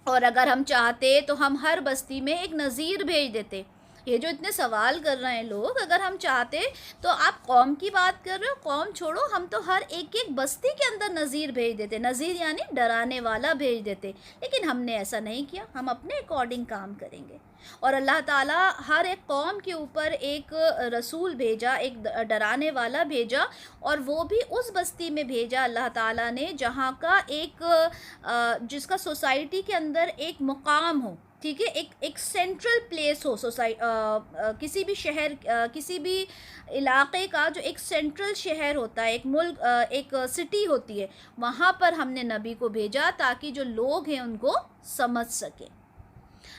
A: اور اگر ہم چاہتے تو ہم ہر بستی میں ایک نذیر بھیج دیتے. یہ جو اتنے سوال کر رہے ہیں لوگ، اگر ہم چاہتے تو آپ قوم کی بات کر رہے ہو، قوم چھوڑو، ہم تو ہر ایک بستی کے اندر نذیر بھیج دیتے. نذیر یعنی ڈرانے والا بھیج دیتے. لیکن ہم نے ایسا نہیں کیا، ہم اپنے اکارڈنگ کام کریں گے. اور اللہ تعالیٰ ہر ایک قوم کے اوپر ایک رسول بھیجا، ایک ڈرانے والا بھیجا، اور وہ بھی اس بستی میں بھیجا اللہ تعالیٰ نے جہاں کا ایک جس کا سوسائٹی کے اندر ایک مقام ہو. ٹھیک ہے، ایک سینٹرل پلیس ہو کسی بھی شہر، کسی بھی علاقے کا جو ایک سینٹرل شہر ہوتا ہے، ایک ملک، ایک سٹی ہوتی ہے، وہاں پر ہم نے نبی کو بھیجا تاکہ جو لوگ ہیں ان کو سمجھ سکیں.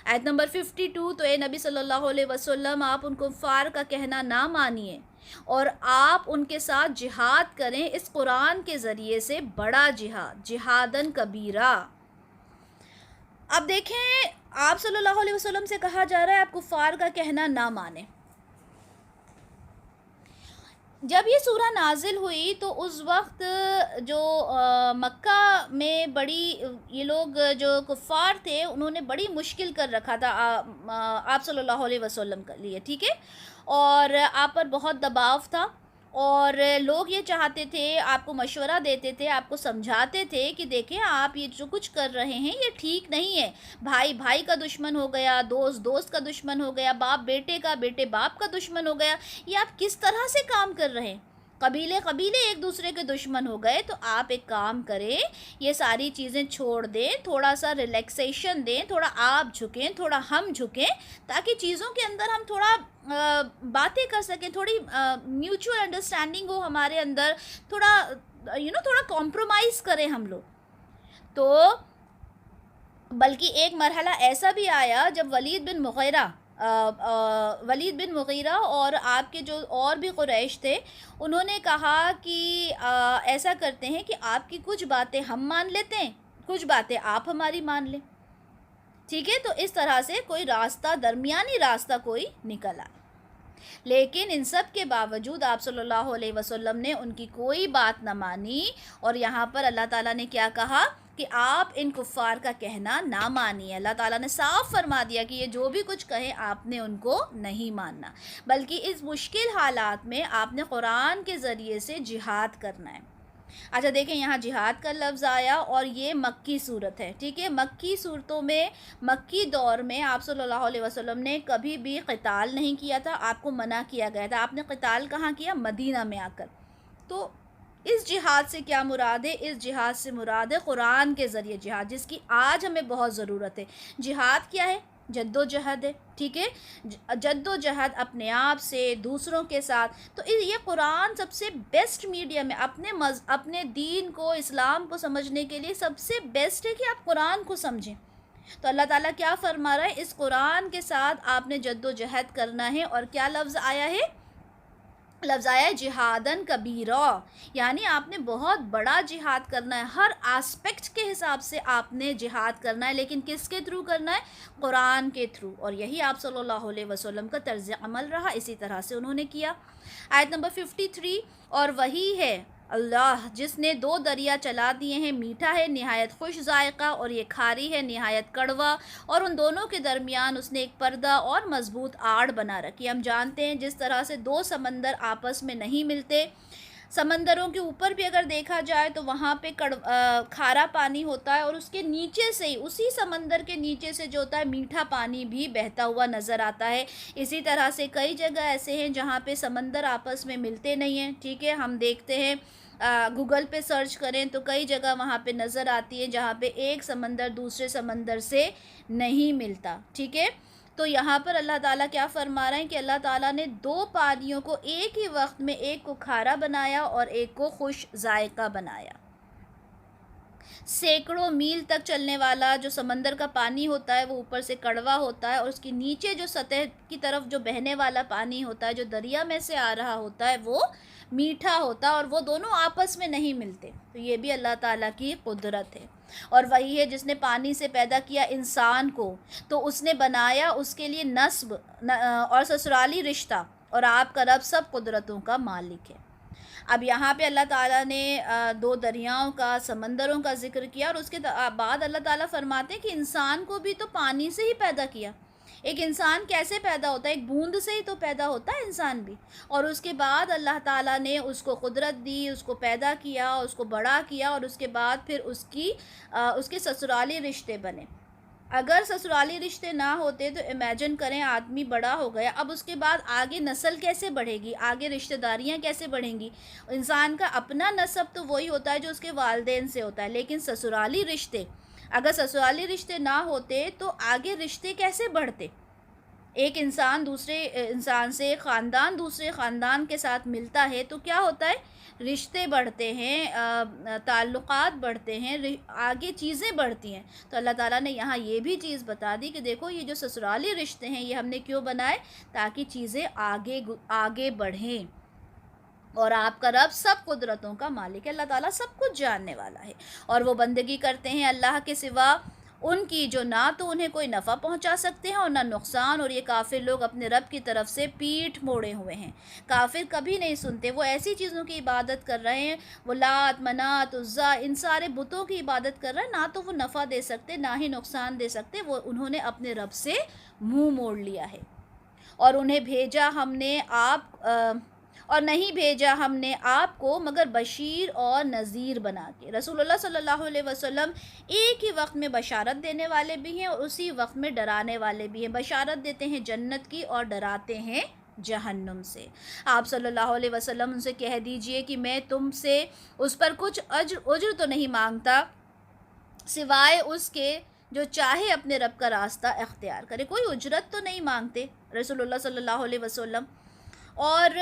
A: آیت نمبر 52، تو اے نبی صلی اللہ علیہ وسلم آپ ان کفار کا کہنا نہ مانیے اور آپ ان کے ساتھ جہاد کریں اس قرآن کے ذریعے سے، بڑا جہاد، جہادن کبیرہ. اب دیکھیں آپ صلی اللہ علیہ وسلم سے کہا جا رہا ہے آپ کفار کا کہنا نہ مانیں. جب یہ سورہ نازل ہوئی تو اس وقت جو مکہ میں بڑی، یہ لوگ جو کفار تھے انہوں نے بڑی مشکل کر رکھا تھا آپ صلی اللہ علیہ وسلم کے لیے. ٹھیک ہے، اور آپ پر بہت دباؤ تھا، اور لوگ یہ چاہتے تھے، آپ کو مشورہ دیتے تھے، آپ کو سمجھاتے تھے کہ دیکھیں آپ یہ جو کچھ کر رہے ہیں یہ ٹھیک نہیں ہے. بھائی بھائی کا دشمن ہو گیا، دوست دوست کا دشمن ہو گیا، باپ بیٹے کا، بیٹے باپ کا دشمن ہو گیا. یہ آپ کس طرح سے کام کر رہے ہیں؟ قبیلے قبیلے ایک دوسرے کے دشمن ہو گئے. تو آپ ایک کام کریں، یہ ساری چیزیں چھوڑ دیں، تھوڑا سا ریلیکسیشن دیں، تھوڑا آپ جھکیں، تھوڑا ہم جھکیں، تاکہ چیزوں کے اندر ہم تھوڑا باتیں کر سکیں، تھوڑی میوچول انڈرسٹینڈنگ ہو ہمارے اندر، تھوڑا تھوڑا کمپرومائز کریں ہم لوگ. تو بلکہ ایک مرحلہ ایسا بھی آیا جب ولید بن مغیرہ اور آپ کے جو اور بھی قریش تھے، انہوں نے کہا کہ ایسا کرتے ہیں کہ آپ کی کچھ باتیں ہم مان لیتے ہیں، کچھ باتیں آپ ہماری مان لیں. ٹھیک ہے، تو اس طرح سے کوئی راستہ، درمیانی راستہ کوئی نکل آئے. لیکن ان سب کے باوجود آپ صلی اللہ علیہ وسلم نے ان کی کوئی بات نہ مانی، اور یہاں پر اللہ تعالیٰ نے کیا کہا کہ آپ ان کفار کا کہنا نہ مانیے۔ اللہ تعالیٰ نے صاف فرما دیا کہ یہ جو بھی کچھ کہیں آپ نے ان کو نہیں ماننا، بلکہ اس مشکل حالات میں آپ نے قرآن کے ذریعے سے جہاد کرنا ہے۔ اچھا دیکھیں، یہاں جہاد کا لفظ آیا اور یہ مکی صورت ہے، ٹھیک ہے۔ مکی صورتوں میں، مکی دور میں آپ صلی اللہ علیہ وسلم نے کبھی بھی قتال نہیں کیا تھا، آپ کو منع کیا گیا تھا۔ آپ نے قتال کہاں کیا؟ مدینہ میں آ کر۔ تو اس جہاد سے کیا مراد ہے؟ اس جہاد سے مراد ہے قرآن کے ذریعے جہاد، جس کی آج ہمیں بہت ضرورت ہے۔ جہاد کیا ہے؟ جد و جہد ہے، ٹھیک ہے۔ جد و جہد اپنے آپ سے، دوسروں کے ساتھ۔ تو یہ قرآن سب سے بیسٹ میڈیم ہے اپنے دین کو، اسلام کو سمجھنے کے لیے سب سے بیسٹ ہے کہ آپ قرآن کو سمجھیں۔ تو اللہ تعالیٰ کیا فرما رہا ہے؟ اس قرآن کے ساتھ آپ نے جد و جہد کرنا ہے، اور کیا لفظ آیا ہے؟ لفظ آیا ہے جہادن کبیرہ، یعنی آپ نے بہت بڑا جہاد کرنا ہے، ہر آسپیکٹ کے حساب سے آپ نے جہاد کرنا ہے، لیکن کس کے تھرو کرنا ہے؟ قرآن کے تھرو۔ اور یہی آپ صلی اللہ علیہ وسلم کا طرز عمل رہا، اسی طرح سے انہوں نے کیا۔ آیت نمبر 53، اور وہی ہے اللہ جس نے دو دریا چلا دیے ہیں، میٹھا ہے نہایت خوش ذائقہ، اور یہ کھاری ہے نہایت کڑوا، اور ان دونوں کے درمیان اس نے ایک پردہ اور مضبوط آڑ بنا رکھی۔ ہم جانتے ہیں جس طرح سے دو سمندر آپس میں نہیں ملتے، سمندروں کے اوپر بھی اگر دیکھا جائے تو وہاں پہ کھارا پانی ہوتا ہے، اور اس کے نیچے سے ہی، اسی سمندر کے نیچے سے جو ہوتا ہے میٹھا پانی بھی بہتا ہوا نظر آتا ہے۔ اسی طرح سے کئی جگہ ایسے ہیں جہاں پہ سمندر آپس میں ملتے نہیں ہیں، ٹھیک ہے۔ ہم دیکھتے ہیں گوگل پہ سرچ کریں تو کئی جگہ وہاں پہ نظر آتی ہے جہاں پہ ایک سمندر دوسرے سمندر سے نہیں ملتا، ٹھیک ہے۔ تو یہاں پر اللہ تعالیٰ کیا فرما رہے ہیں کہ اللہ تعالیٰ نے دو پانیوں کو ایک ہی وقت میں، ایک کو کھارا بنایا اور ایک کو خوش ذائقہ بنایا۔ سینکڑوں میل تک چلنے والا جو سمندر کا پانی ہوتا ہے وہ اوپر سے کڑوا ہوتا ہے، اور اس کے نیچے جو سطح کی طرف جو بہنے والا پانی ہوتا ہے، جو دریا میں سے آ رہا ہوتا ہے، وہ میٹھا ہوتا ہے، اور وہ دونوں آپس میں نہیں ملتے۔ تو یہ بھی اللہ تعالیٰ کی قدرت ہے۔ اور وہی ہے جس نے پانی سے پیدا کیا انسان کو، تو اس نے بنایا اس کے لیے نسب اور سسرالی رشتہ، اور آپ کا رب سب قدرتوں کا مالک ہے۔ اب یہاں پہ اللہ تعالیٰ نے دو دریاؤں کا، سمندروں کا ذکر کیا، اور اس کے بعد اللہ تعالیٰ فرماتے ہیں کہ انسان کو بھی تو پانی سے ہی پیدا کیا۔ ایک انسان کیسے پیدا ہوتا ہے؟ ایک بوند سے ہی تو پیدا ہوتا ہے انسان بھی، اور اس کے بعد اللہ تعالیٰ نے اس کو قدرت دی، اس کو پیدا کیا، اس کو بڑا کیا، اور اس کے بعد پھر اس کے سسرالی رشتے بنے۔ اگر سسرالی رشتے نہ ہوتے تو امیجن کریں آدمی بڑا ہو گیا، اب اس کے بعد آگے نسل کیسے بڑھے گی، آگے رشتہ داریاں کیسے بڑھیں گی؟ انسان کا اپنا نسب تو وہی ہوتا ہے جو اس کے والدین سے ہوتا ہے، لیکن سسرالی رشتے، اگر سسرالی رشتے نہ ہوتے تو آگے رشتے کیسے بڑھتے؟ ایک انسان دوسرے انسان سے، خاندان دوسرے خاندان کے ساتھ ملتا ہے تو کیا ہوتا ہے؟ رشتے بڑھتے ہیں، تعلقات بڑھتے ہیں، آگے چیزیں بڑھتی ہیں۔ تو اللہ تعالیٰ نے یہاں یہ بھی چیز بتا دی کہ دیکھو یہ جو سسرالی رشتے ہیں یہ ہم نے کیوں بنائے؟ تاکہ چیزیں آگے بڑھیں، اور آپ کا رب سب قدرتوں کا مالک ہے، اللہ تعالیٰ سب کچھ جاننے والا ہے، اور وہ بندگی کرتے ہیں اللہ کے سوا ان کی جو نہ تو انہیں کوئی نفع پہنچا سکتے ہیں اور نہ نقصان، اور یہ کافر لوگ اپنے رب کی طرف سے پیٹھ موڑے ہوئے ہیں۔ کافر کبھی نہیں سنتے، وہ ایسی چیزوں کی عبادت کر رہے ہیں، وہ لات، منات، عزا، ان سارے بتوں کی عبادت کر رہے ہیں، نہ تو وہ نفع دے سکتے نہ ہی نقصان دے سکتے، وہ انہوں نے اپنے رب سے منہ موڑ لیا ہے۔ اور انہیں بھیجا ہم نے اور نہیں بھیجا ہم نے آپ کو مگر بشیر اور نذیر بنا کے۔ رسول اللہ صلی اللہ علیہ وسلم ایک ہی وقت میں بشارت دینے والے بھی ہیں اور اسی وقت میں ڈرانے والے بھی ہیں۔ بشارت دیتے ہیں جنت کی اور ڈراتے ہیں جہنم سے۔ آپ صلی اللہ علیہ وسلم ان سے کہہ دیجئے کہ میں تم سے اس پر کچھ اجر تو نہیں مانگتا سوائے اس کے جو چاہے اپنے رب کا راستہ اختیار کرے۔ کوئی اجرت تو نہیں مانگتے رسول اللہ صلی اللہ علیہ وسلم۔ اور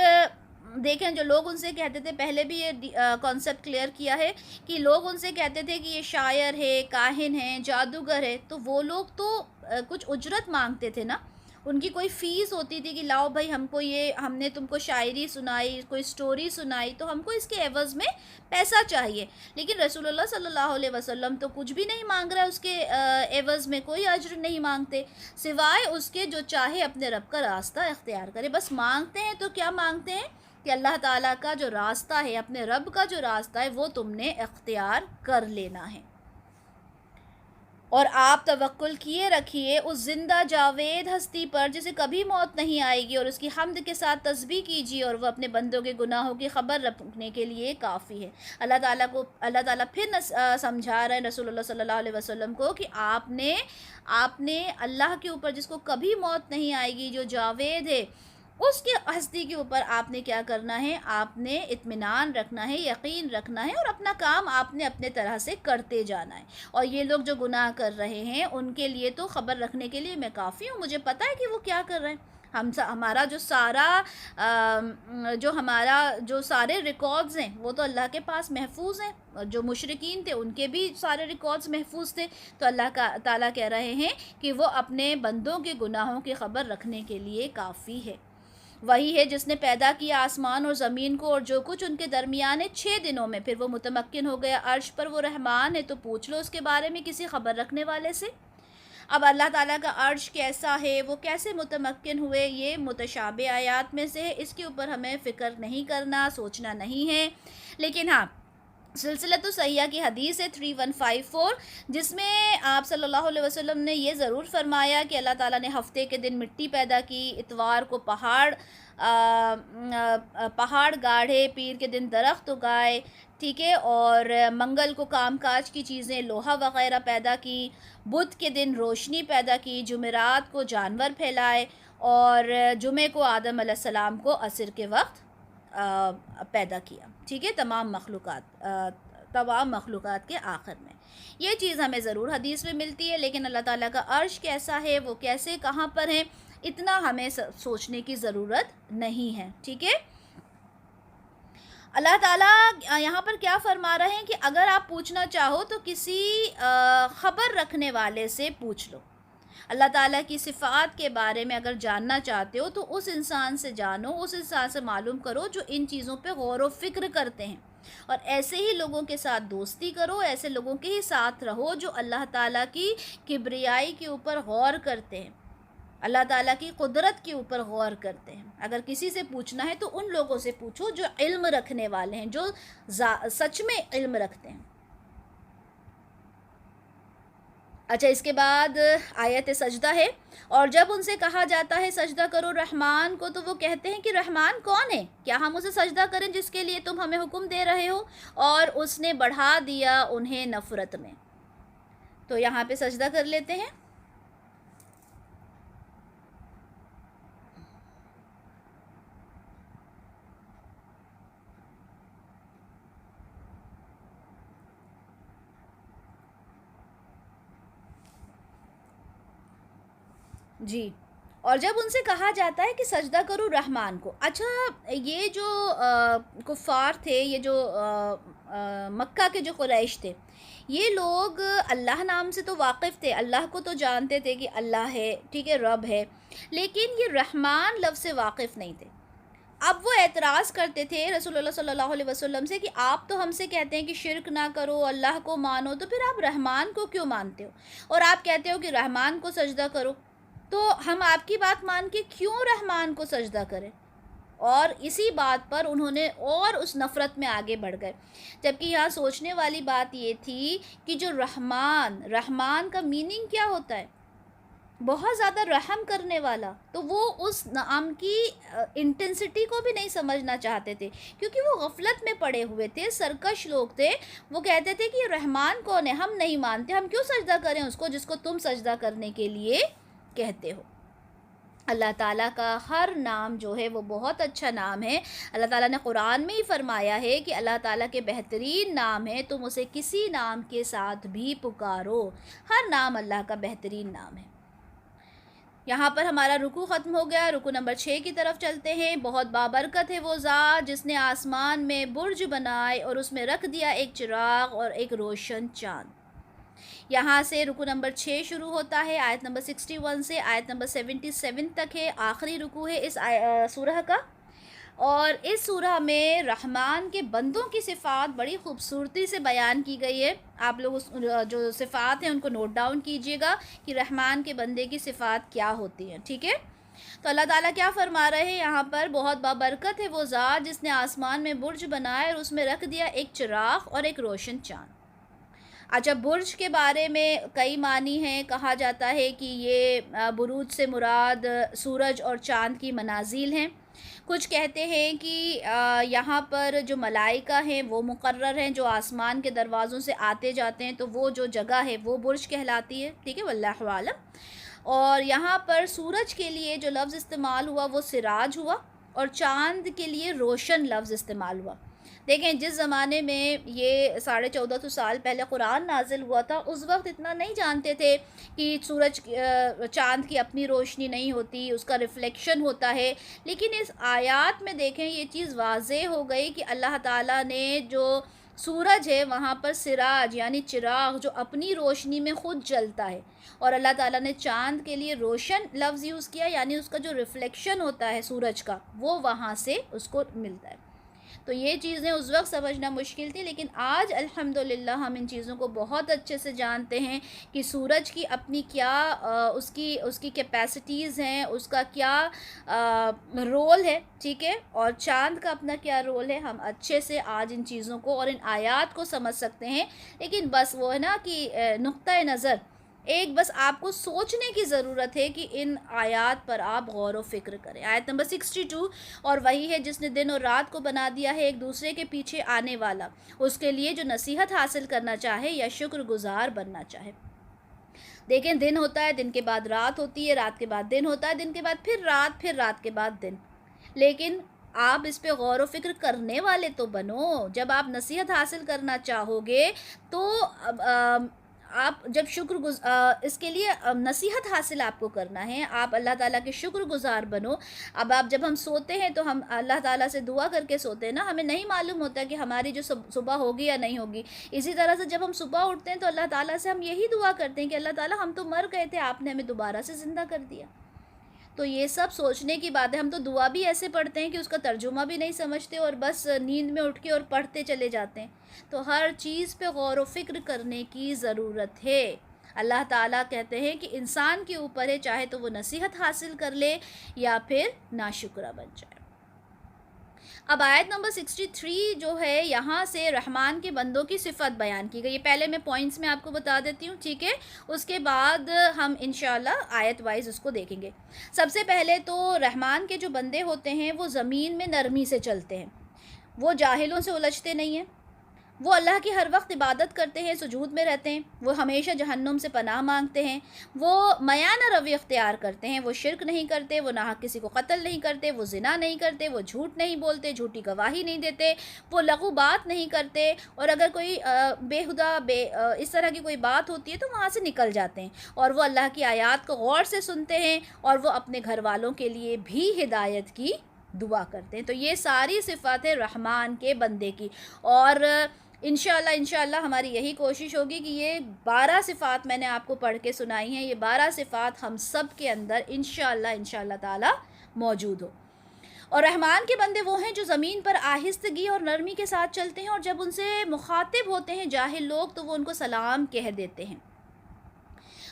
A: دیکھیں جو لوگ ان سے کہتے تھے، پہلے بھی یہ کانسیپٹ کلیئر کیا ہے کہ لوگ ان سے کہتے تھے کہ یہ شاعر ہے، کاہن ہے، جادوگر ہے، تو وہ لوگ تو کچھ اجرت مانگتے تھے نا، ان کی کوئی فیس ہوتی تھی کہ لاؤ بھائی ہم نے تم کو شاعری سنائی، کوئی سٹوری سنائی، تو ہم کو اس کے عوض میں پیسہ چاہیے. لیکن رسول اللہ صلی اللہ علیہ وسلم تو کچھ بھی نہیں مانگ رہا ہے، اس کے عوض میں کوئی اجر نہیں مانگتے، سوائے اس کے جو چاہے اپنے رب کا راستہ اختیار کرے. بس مانگتے ہیں تو کیا مانگتے ہیں کہ اللہ تعالیٰ کا جو راستہ ہے، اپنے رب کا جو راستہ ہے، وہ تم نے اختیار کر لینا ہے. اور آپ توکل کیے رکھیے اس زندہ جاوید ہستی پر جسے کبھی موت نہیں آئے گی، اور اس کی حمد کے ساتھ تسبیح کیجیے، اور وہ اپنے بندوں کے گناہوں کی خبر رکھنے کے لیے کافی ہے. اللہ تعالیٰ پھر سمجھا رہے ہیں رسول اللہ صلی اللہ علیہ وسلم کو کہ آپ نے اللہ کے اوپر جس کو کبھی موت نہیں آئے گی، جو جاوید ہے، اس کی ہستی کے اوپر آپ نے کیا کرنا ہے، آپ نے اطمینان رکھنا ہے، یقین رکھنا ہے، اور اپنا کام آپ نے اپنے طرح سے کرتے جانا ہے. اور یہ لوگ جو گناہ کر رہے ہیں ان کے لیے تو خبر رکھنے کے لیے میں کافی ہوں، مجھے پتہ ہے کہ وہ کیا کر رہے ہیں. ہمارا جو سارے ریکارڈز ہیں وہ تو اللہ کے پاس محفوظ ہیں. جو مشرکین تھے ان کے بھی سارے ریکارڈز محفوظ تھے. تو اللہ تعالیٰ کہہ رہے ہیں کہ وہ اپنے بندوں کے گناہوں کی خبر رکھنے کے لیے کافی ہے. وہی ہے جس نے پیدا کیا آسمان اور زمین کو اور جو کچھ ان کے درمیان ہے 6 دنوں میں، پھر وہ متمکن ہو گیا عرش پر. وہ رحمان ہے تو پوچھ لو اس کے بارے میں کسی خبر رکھنے والے سے. اب اللہ تعالیٰ کا عرش کیسا ہے، وہ کیسے متمکن ہوئے، یہ متشابہ آیات میں سے ہے، اس کے اوپر ہمیں فکر نہیں کرنا، سوچنا نہیں ہے. لیکن ہاں، سلسلۃ صحیحہ کی حدیث ہے 3154، جس میں آپ صلی اللہ علیہ وسلم نے یہ ضرور فرمایا کہ اللہ تعالیٰ نے ہفتے کے دن مٹی پیدا کی، اتوار کو پہاڑ گاڑھے، پیر کے دن درخت اگائے، ٹھیک ہے، اور منگل کو کام کاج کی چیزیں لوہا وغیرہ پیدا کی، بدھ کے دن روشنی پیدا کی، جمعرات کو جانور پھیلائے، اور جمعے کو آدم علیہ السلام کو عصر کے وقت پیدا کیا. ٹھیک ہے، تمام مخلوقات کے آخر میں. یہ چیز ہمیں ضرور حدیث میں ملتی ہے، لیکن اللہ تعالیٰ کا عرش کیسا ہے، وہ کیسے کہاں پر ہے، اتنا ہمیں سوچنے کی ضرورت نہیں ہے. ٹھیک ہے، اللہ تعالیٰ یہاں پر کیا فرما رہے ہیں کہ اگر آپ پوچھنا چاہو تو کسی خبر رکھنے والے سے پوچھ لو. اللہ تعالیٰ کی صفات کے بارے میں اگر جاننا چاہتے ہو تو اس انسان سے جانو، اس انسان سے معلوم کرو جو ان چیزوں پہ غور و فکر کرتے ہیں. اور ایسے ہی لوگوں کے ساتھ دوستی کرو، ایسے لوگوں کے ہی ساتھ رہو جو اللہ تعالیٰ کی کبریائی کے اوپر غور کرتے ہیں، اللہ تعالیٰ کی قدرت کے اوپر غور کرتے ہیں. اگر کسی سے پوچھنا ہے تو ان لوگوں سے پوچھو جو علم رکھنے والے ہیں، جو سچ میں علم رکھتے ہیں. اچھا، اس کے بعد آیت سجدہ ہے. اور جب ان سے کہا جاتا ہے سجدہ کرو رحمان کو، تو وہ کہتے ہیں کہ رحمان کون ہے، کیا ہم اسے سجدہ کریں جس کے لیے تم ہمیں حکم دے رہے ہو. اور اس نے بڑھا دیا انہیں نفرت میں. تو یہاں پہ سجدہ کر لیتے ہیں. جی، اور جب ان سے کہا جاتا ہے کہ سجدہ کرو رحمان کو. اچھا، یہ جو کفار تھے، یہ جو مکہ کے جو قریش تھے، یہ لوگ اللہ نام سے تو واقف تھے، اللہ کو تو جانتے تھے کہ اللہ ہے، ٹھیک ہے، رب ہے، لیکن یہ رحمان لفظ سے واقف نہیں تھے. اب وہ اعتراض کرتے تھے رسول اللہ صلی اللہ علیہ وسلم سے کہ آپ تو ہم سے کہتے ہیں کہ شرک نہ کرو، اللہ کو مانو، تو پھر آپ رحمان کو کیوں مانتے ہو، اور آپ کہتے ہو کہ رحمان کو سجدہ کرو. تو ہم آپ کی بات مان کے کیوں رحمان کو سجدہ کریں. اور اسی بات پر انہوں نے اور اس نفرت میں آگے بڑھ گئے. جبکہ یہاں سوچنے والی بات یہ تھی کہ جو رحمان کا میننگ کیا ہوتا ہے، بہت زیادہ رحم کرنے والا. تو وہ اس نام کی انٹینسٹی کو بھی نہیں سمجھنا چاہتے تھے، کیونکہ وہ غفلت میں پڑے ہوئے تھے، سرکش لوگ تھے. وہ کہتے تھے کہ یہ رحمان کون ہے، ہم نہیں مانتے، ہم کیوں سجدہ کریں اس کو جس کو تم سجدہ کرنے کے لیے کہتے ہو. اللہ تعالیٰ کا ہر نام جو ہے وہ بہت اچھا نام ہے. اللہ تعالیٰ نے قرآن میں ہی فرمایا ہے کہ اللہ تعالیٰ کے بہترین نام ہے، تم اسے کسی نام کے ساتھ بھی پکارو. ہر نام اللہ کا بہترین نام ہے. یہاں پر ہمارا رکوع ختم ہو گیا. رکوع نمبر 6 کی طرف چلتے ہیں. بہت بابرکت ہے وہ ذات جس نے آسمان میں برج بنائے اور اس میں رکھ دیا ایک چراغ اور ایک روشن چاند. یہاں سے رکو نمبر 6 شروع ہوتا ہے، آیت نمبر 61 سے آیت نمبر 77 تک ہے، آخری رکو ہے اس سورہ کا۔ اور اس سورہ میں رحمان کے بندوں کی صفات بڑی خوبصورتی سے بیان کی گئی ہے۔ آپ لوگ جو صفات ہیں ان کو نوٹ ڈاؤن کیجئے گا کہ رحمان کے بندے کی صفات کیا ہوتی ہیں، ٹھیک ہے؟ تو اللہ تعالیٰ کیا فرما رہے ہیں یہاں پر، بہت بابرکت ہے وہ ذات جس نے آسمان میں برج بنائے اور اس میں رکھ دیا ایک چراغ اور ایک روشن چاند۔ اچھا، برج کے بارے میں کئی معنی ہیں، کہا جاتا ہے کہ یہ بروج سے مراد سورج اور چاند کی منازل ہیں۔ کچھ کہتے ہیں کہ یہاں پر جو ملائکہ ہیں وہ مقرر ہیں جو آسمان کے دروازوں سے آتے جاتے ہیں، تو وہ جو جگہ ہے وہ برج کہلاتی ہے، ٹھیک ہے، واللہ عالم۔ اور یہاں پر سورج کے لیے جو لفظ استعمال ہوا وہ سراج ہوا، اور چاند کے لیے روشن لفظ استعمال ہوا۔ دیکھیں، جس زمانے میں یہ 1450 سال پہلے قرآن نازل ہوا تھا، اس وقت اتنا نہیں جانتے تھے کہ سورج چاند کی اپنی روشنی نہیں ہوتی، اس کا ریفلیکشن ہوتا ہے۔ لیکن اس آیات میں دیکھیں یہ چیز واضح ہو گئی کہ اللہ تعالیٰ نے جو سورج ہے وہاں پر سراج یعنی چراغ جو اپنی روشنی میں خود جلتا ہے، اور اللہ تعالیٰ نے چاند کے لیے روشن لفظ یوز کیا، یعنی اس کا جو ریفلیکشن ہوتا ہے سورج کا وہ وہاں سے اس کو ملتا ہے۔ تو یہ چیزیں اس وقت سمجھنا مشکل تھی، لیکن آج الحمدللہ ہم ان چیزوں کو بہت اچھے سے جانتے ہیں کہ سورج کی اپنی کیا اس کی کیپیسٹیز ہیں، اس کا کیا رول ہے، ٹھیک ہے، اور چاند کا اپنا کیا رول ہے۔ ہم اچھے سے آج ان چیزوں کو اور ان آیات کو سمجھ سکتے ہیں، لیکن بس وہ ہے نا کہ نقطۂ نظر ایک بس آپ کو سوچنے کی ضرورت ہے کہ ان آیات پر آپ غور و فکر کریں۔ آیت نمبر 62، اور وہی ہے جس نے دن اور رات کو بنا دیا ہے ایک دوسرے کے پیچھے آنے والا، اس کے لیے جو نصیحت حاصل کرنا چاہے یا شکر گزار بننا چاہے۔ دیکھیں، دن ہوتا ہے، دن کے بعد رات ہوتی ہے، رات کے بعد دن ہوتا ہے، دن کے بعد پھر رات کے بعد دن، لیکن آپ اس پہ غور و فکر کرنے والے تو بنو۔ جب آپ نصیحت حاصل کرنا چاہو گے تو آپ جب اس کے لیے نصیحت حاصل آپ کو کرنا ہے، آپ اللہ تعالیٰ کے شکر گزار بنو۔ اب جب ہم سوتے ہیں تو ہم اللہ تعالیٰ سے دعا کر کے سوتے ہیں نا، ہمیں نہیں معلوم ہوتا کہ ہماری جو صبح ہوگی یا نہیں ہوگی۔ اسی طرح سے جب ہم صبح اٹھتے ہیں تو اللہ تعالیٰ سے ہم یہی دعا کرتے ہیں کہ اللہ تعالیٰ ہم تو مر گئے تھے، آپ نے ہمیں دوبارہ سے زندہ کر دیا۔ تو یہ سب سوچنے کی بات ہے۔ ہم تو دعا بھی ایسے پڑھتے ہیں کہ اس کا ترجمہ بھی نہیں سمجھتے اور بس نیند میں اٹھ کے اور پڑھتے چلے جاتے ہیں۔ تو ہر چیز پہ غور و فکر کرنے کی ضرورت ہے۔ اللہ تعالیٰ کہتے ہیں کہ انسان کے اوپر ہے، چاہے تو وہ نصیحت حاصل کر لے یا پھر ناشکرہ بن جائے۔ اب آیت نمبر 63 جو ہے یہاں سے رحمان کے بندوں کی صفت بیان کی گئی ہے۔ پہلے میں پوائنٹس میں آپ کو بتا دیتی ہوں، ٹھیک ہے، اس کے بعد ہم انشاءاللہ آیت وائز اس کو دیکھیں گے۔ سب سے پہلے تو رحمان کے جو بندے ہوتے ہیں وہ زمین میں نرمی سے چلتے ہیں، وہ جاہلوں سے الجھتے نہیں ہیں، وہ اللہ کی ہر وقت عبادت کرتے ہیں، سجود میں رہتے ہیں، وہ ہمیشہ جہنم سے پناہ مانگتے ہیں، وہ میانہ روی اختیار کرتے ہیں، وہ شرک نہیں کرتے، وہ ناحق کسی کو قتل نہیں کرتے، وہ زنا نہیں کرتے، وہ جھوٹ نہیں بولتے، جھوٹی گواہی نہیں دیتے، وہ لغو بات نہیں کرتے، اور اگر کوئی بےہدہ اس طرح کی کوئی بات ہوتی ہے تو وہاں سے نکل جاتے ہیں، اور وہ اللہ کی آیات کو غور سے سنتے ہیں، اور وہ اپنے گھر والوں کے لیے بھی ہدایت کی دعا کرتے ہیں۔ تو یہ ساری صفات ہے رحمان کے بندے کی، اور انشاءاللہ ہماری یہی کوشش ہوگی کہ یہ 12 صفات میں نے آپ کو پڑھ کے سنائی ہیں، یہ 12 صفات ہم سب کے اندر انشاءاللہ تعالی موجود ہو۔ اور رحمان کے بندے وہ ہیں جو زمین پر آہستگی اور نرمی کے ساتھ چلتے ہیں، اور جب ان سے مخاطب ہوتے ہیں جاہل لوگ تو وہ ان کو سلام کہہ دیتے ہیں۔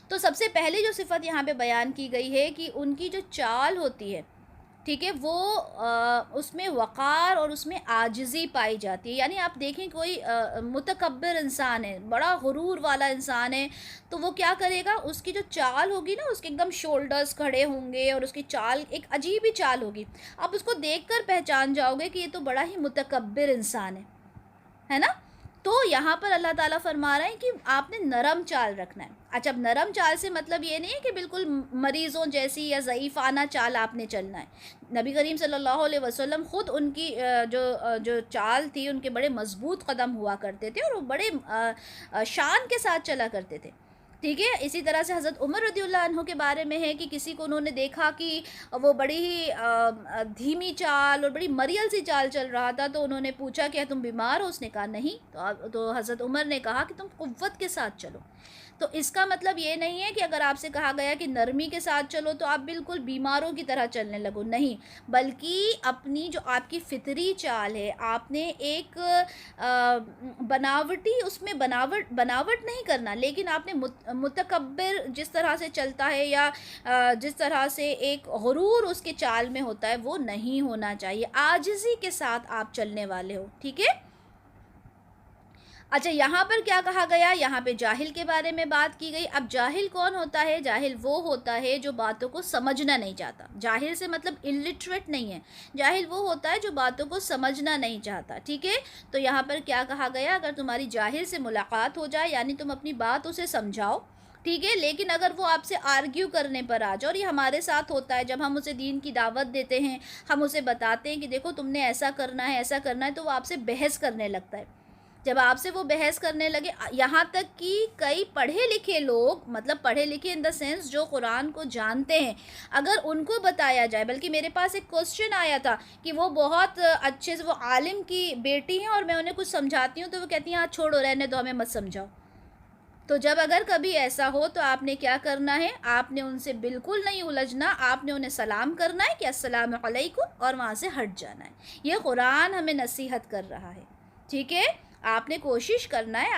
A: تو سب سے پہلے جو صفت یہاں پہ بیان کی گئی ہے کہ ان کی جو چال ہوتی ہے، ٹھیک ہے، وہ اس میں وقار اور اس میں عاجزی پائی جاتی ہے۔ یعنی آپ دیکھیں کوئی متکبر انسان ہے، بڑا غرور والا انسان ہے، تو وہ کیا کرے گا، اس کی جو چال ہوگی نا، اس کے ایک دم شولڈرز کھڑے ہوں گے اور اس کی چال ایک عجیب ہی چال ہوگی، آپ اس کو دیکھ کر پہچان جاؤ گے کہ یہ تو بڑا ہی متکبر انسان ہے نا۔ تو یہاں پر اللہ تعالیٰ فرما رہے ہیں کہ آپ نے نرم چال رکھنا ہے۔ اچھا، اب نرم چال سے مطلب یہ نہیں ہے کہ بالکل مریضوں جیسی یا ضعیفانہ چال آپ نے چلنا ہے۔ نبی کریم صلی اللہ علیہ وسلم خود ان کی جو چال تھی، ان کے بڑے مضبوط قدم ہوا کرتے تھے، اور وہ بڑے شان کے ساتھ چلا کرتے تھے۔ ٹھیک ہے. اسی طرح سے حضرت عمر رضی اللہ عنہ کے بارے میں ہے کہ کسی کو انہوں نے دیکھا کہ وہ بڑی ہی دھیمی چال اور بڑی مریل سی چال چل رہا تھا، تو انہوں نے پوچھا کہ تم بیمار ہو؟ اس نے کہا نہیں. تو حضرت عمر نے کہا کہ تم قوت کے ساتھ چلو. تو اس کا مطلب یہ نہیں ہے کہ اگر آپ سے کہا گیا کہ نرمی کے ساتھ چلو تو آپ بالکل بیماروں کی طرح چلنے لگو، نہیں، بلکہ اپنی جو آپ کی فطری چال ہے، آپ نے ایک بناوٹی اس میں بناوٹ نہیں کرنا، لیکن آپ نے متکبر جس طرح سے چلتا ہے یا جس طرح سے ایک غرور اس کے چال میں ہوتا ہے وہ نہیں ہونا چاہیے. عاجزی کے ساتھ آپ چلنے والے ہو. ٹھیک ہے. اچھا، یہاں پر کیا کہا گیا؟ یہاں پہ جاہل کے بارے میں بات کی گئی. اب جاہل کون ہوتا ہے؟ جاہل وہ ہوتا ہے جو باتوں کو سمجھنا نہیں چاہتا. جاہل سے مطلب الٹریٹ نہیں ہے. جاہل وہ ہوتا ہے جو باتوں کو سمجھنا نہیں چاہتا. ٹھیک ہے. تو یہاں پر کیا کہا گیا؟ اگر تمہاری جاہل سے ملاقات ہو جائے، یعنی تم اپنی بات اسے سمجھاؤ، ٹھیک ہے، لیکن اگر وہ آپ سے آرگیو کرنے پر آ جائے، اور یہ ہمارے ساتھ ہوتا ہے جب ہم اسے دین کی دعوت دیتے ہیں، ہم اسے بتاتے ہیں کہ دیکھو تم نے ایسا کرنا ہے، ایسا کرنا ہے، تو وہ آپ سے بحث کرنے لگتا ہے. جب آپ سے وہ بحث کرنے لگے، یہاں تک کہ کئی پڑھے لکھے لوگ، مطلب پڑھے لکھے ان دا سینس جو قرآن کو جانتے ہیں، اگر ان کو بتایا جائے، بلکہ میرے پاس ایک کوسچن آیا تھا کہ وہ بہت اچھے سے، وہ عالم کی بیٹی ہیں اور میں انہیں کچھ سمجھاتی ہوں تو وہ کہتی ہیں ہاں چھوڑو، رہنے دو، ہمیں مت سمجھاؤ. تو جب اگر کبھی ایسا ہو تو آپ نے کیا کرنا ہے؟ آپ نے ان سے بالکل نہیں الجھنا، آپ نے انہیں سلام کرنا ہے کہ السلام علیکم، اور وہاں سے ہٹ جانا ہے. یہ قرآن ہمیں نصیحت کر رہا ہے. ٹھیک ہے. آپ نے کوشش کرنا ہے،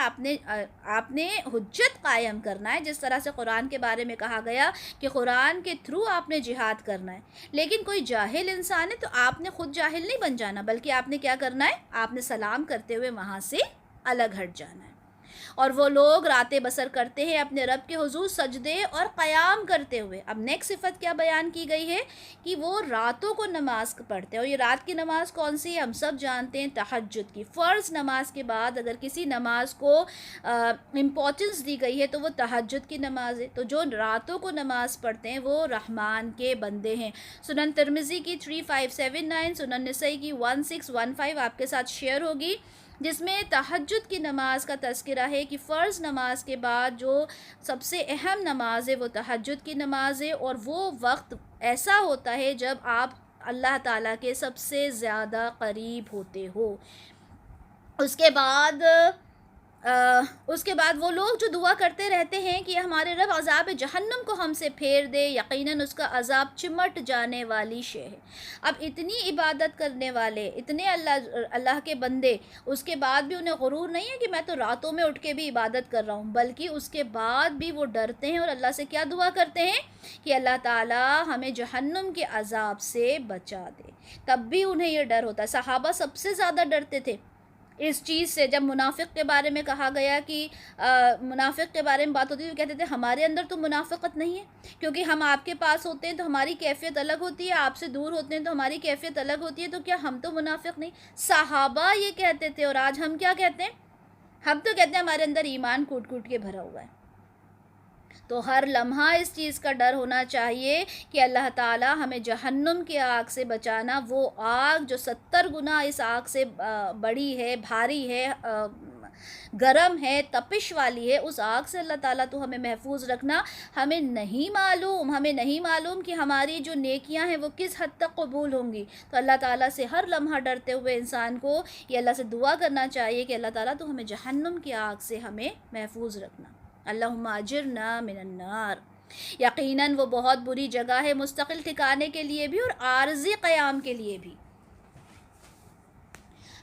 A: آپ نے حجت قائم کرنا ہے، جس طرح سے قرآن کے بارے میں کہا گیا کہ قرآن کے تھرو آپ نے جہاد کرنا ہے. لیکن کوئی جاہل انسان ہے تو آپ نے خود جاہل نہیں بن جانا، بلکہ آپ نے کیا کرنا ہے؟ آپ نے سلام کرتے ہوئے وہاں سے الگ ہٹ جانا ہے. اور وہ لوگ راتیں بسر کرتے ہیں اپنے رب کے حضور سجدے اور قیام کرتے ہوئے. اب نیکسٹ صفت کیا بیان کی گئی ہے؟ کہ وہ راتوں کو نماز پڑھتے ہیں. اور یہ رات کی نماز کون سی ہے؟ ہم سب جانتے ہیں، تہجد کی. فرض نماز کے بعد اگر کسی نماز کو امپورٹنس دی گئی ہے تو وہ تہجد کی نماز ہے. تو جو راتوں کو نماز پڑھتے ہیں وہ رحمان کے بندے ہیں. سنن ترمذی کی 3579، سنن نسائی کی 1615 آپ کے ساتھ شیئر ہوگی، جس میں تہجد کی نماز کا تذکرہ ہے کہ فرض نماز کے بعد جو سب سے اہم نماز ہے وہ تہجد کی نماز ہے. اور وہ وقت ایسا ہوتا ہے جب آپ اللہ تعالیٰ کے سب سے زیادہ قریب ہوتے ہو. اس کے بعد وہ لوگ جو دعا کرتے رہتے ہیں کہ ہمارے رب عذاب جہنم کو ہم سے پھیر دے، یقیناً اس کا عذاب چمٹ جانے والی شے ہے. اب اتنی عبادت کرنے والے، اتنے اللہ کے بندے، اس کے بعد بھی انہیں غرور نہیں ہے کہ میں تو راتوں میں اٹھ کے بھی عبادت کر رہا ہوں، بلکہ اس کے بعد بھی وہ ڈرتے ہیں اور اللہ سے کیا دعا کرتے ہیں کہ اللہ تعالیٰ ہمیں جہنم کے عذاب سے بچا دے. تب بھی انہیں یہ ڈر ہوتا ہے. صحابہ سب سے زیادہ ڈرتے تھے اس چیز سے. جب منافق کے بارے میں کہا گیا کہ منافق کے بارے میں بات ہوتی ہے تو کہتے تھے ہمارے اندر تو منافقت نہیں ہے، کیونکہ ہم آپ کے پاس ہوتے ہیں تو ہماری کیفیت الگ ہوتی ہے، آپ سے دور ہوتے ہیں تو ہماری کیفیت الگ ہوتی ہے، تو کیا ہم تو منافق نہیں؟ صحابہ یہ کہتے تھے. اور آج ہم کیا کہتے ہیں؟ ہم تو کہتے ہیں ہمارے اندر ایمان کوٹ کوٹ کے بھرا ہوا ہے. تو ہر لمحہ اس چیز کا ڈر ہونا چاہیے کہ اللہ تعالیٰ ہمیں جہنم کی آگ سے بچانا. وہ آگ جو 70 گنا اس آگ سے بڑی ہے، بھاری ہے، گرم ہے، تپش والی ہے، اس آگ سے اللہ تعالیٰ تو ہمیں محفوظ رکھنا. ہمیں نہیں معلوم کہ ہماری جو نیکیاں ہیں وہ کس حد تک قبول ہوں گی. تو اللہ تعالیٰ سے ہر لمحہ ڈرتے ہوئے انسان کو یہ اللہ سے دعا کرنا چاہیے کہ اللہ تعالیٰ تو ہمیں جہنم کی آگ سے ہمیں محفوظ رکھنا. اللہم اجرنا من النار. یقیناً وہ بہت بری جگہ ہے مستقل ٹھکانے کے لیے بھی اور عارضی قیام کے لیے بھی.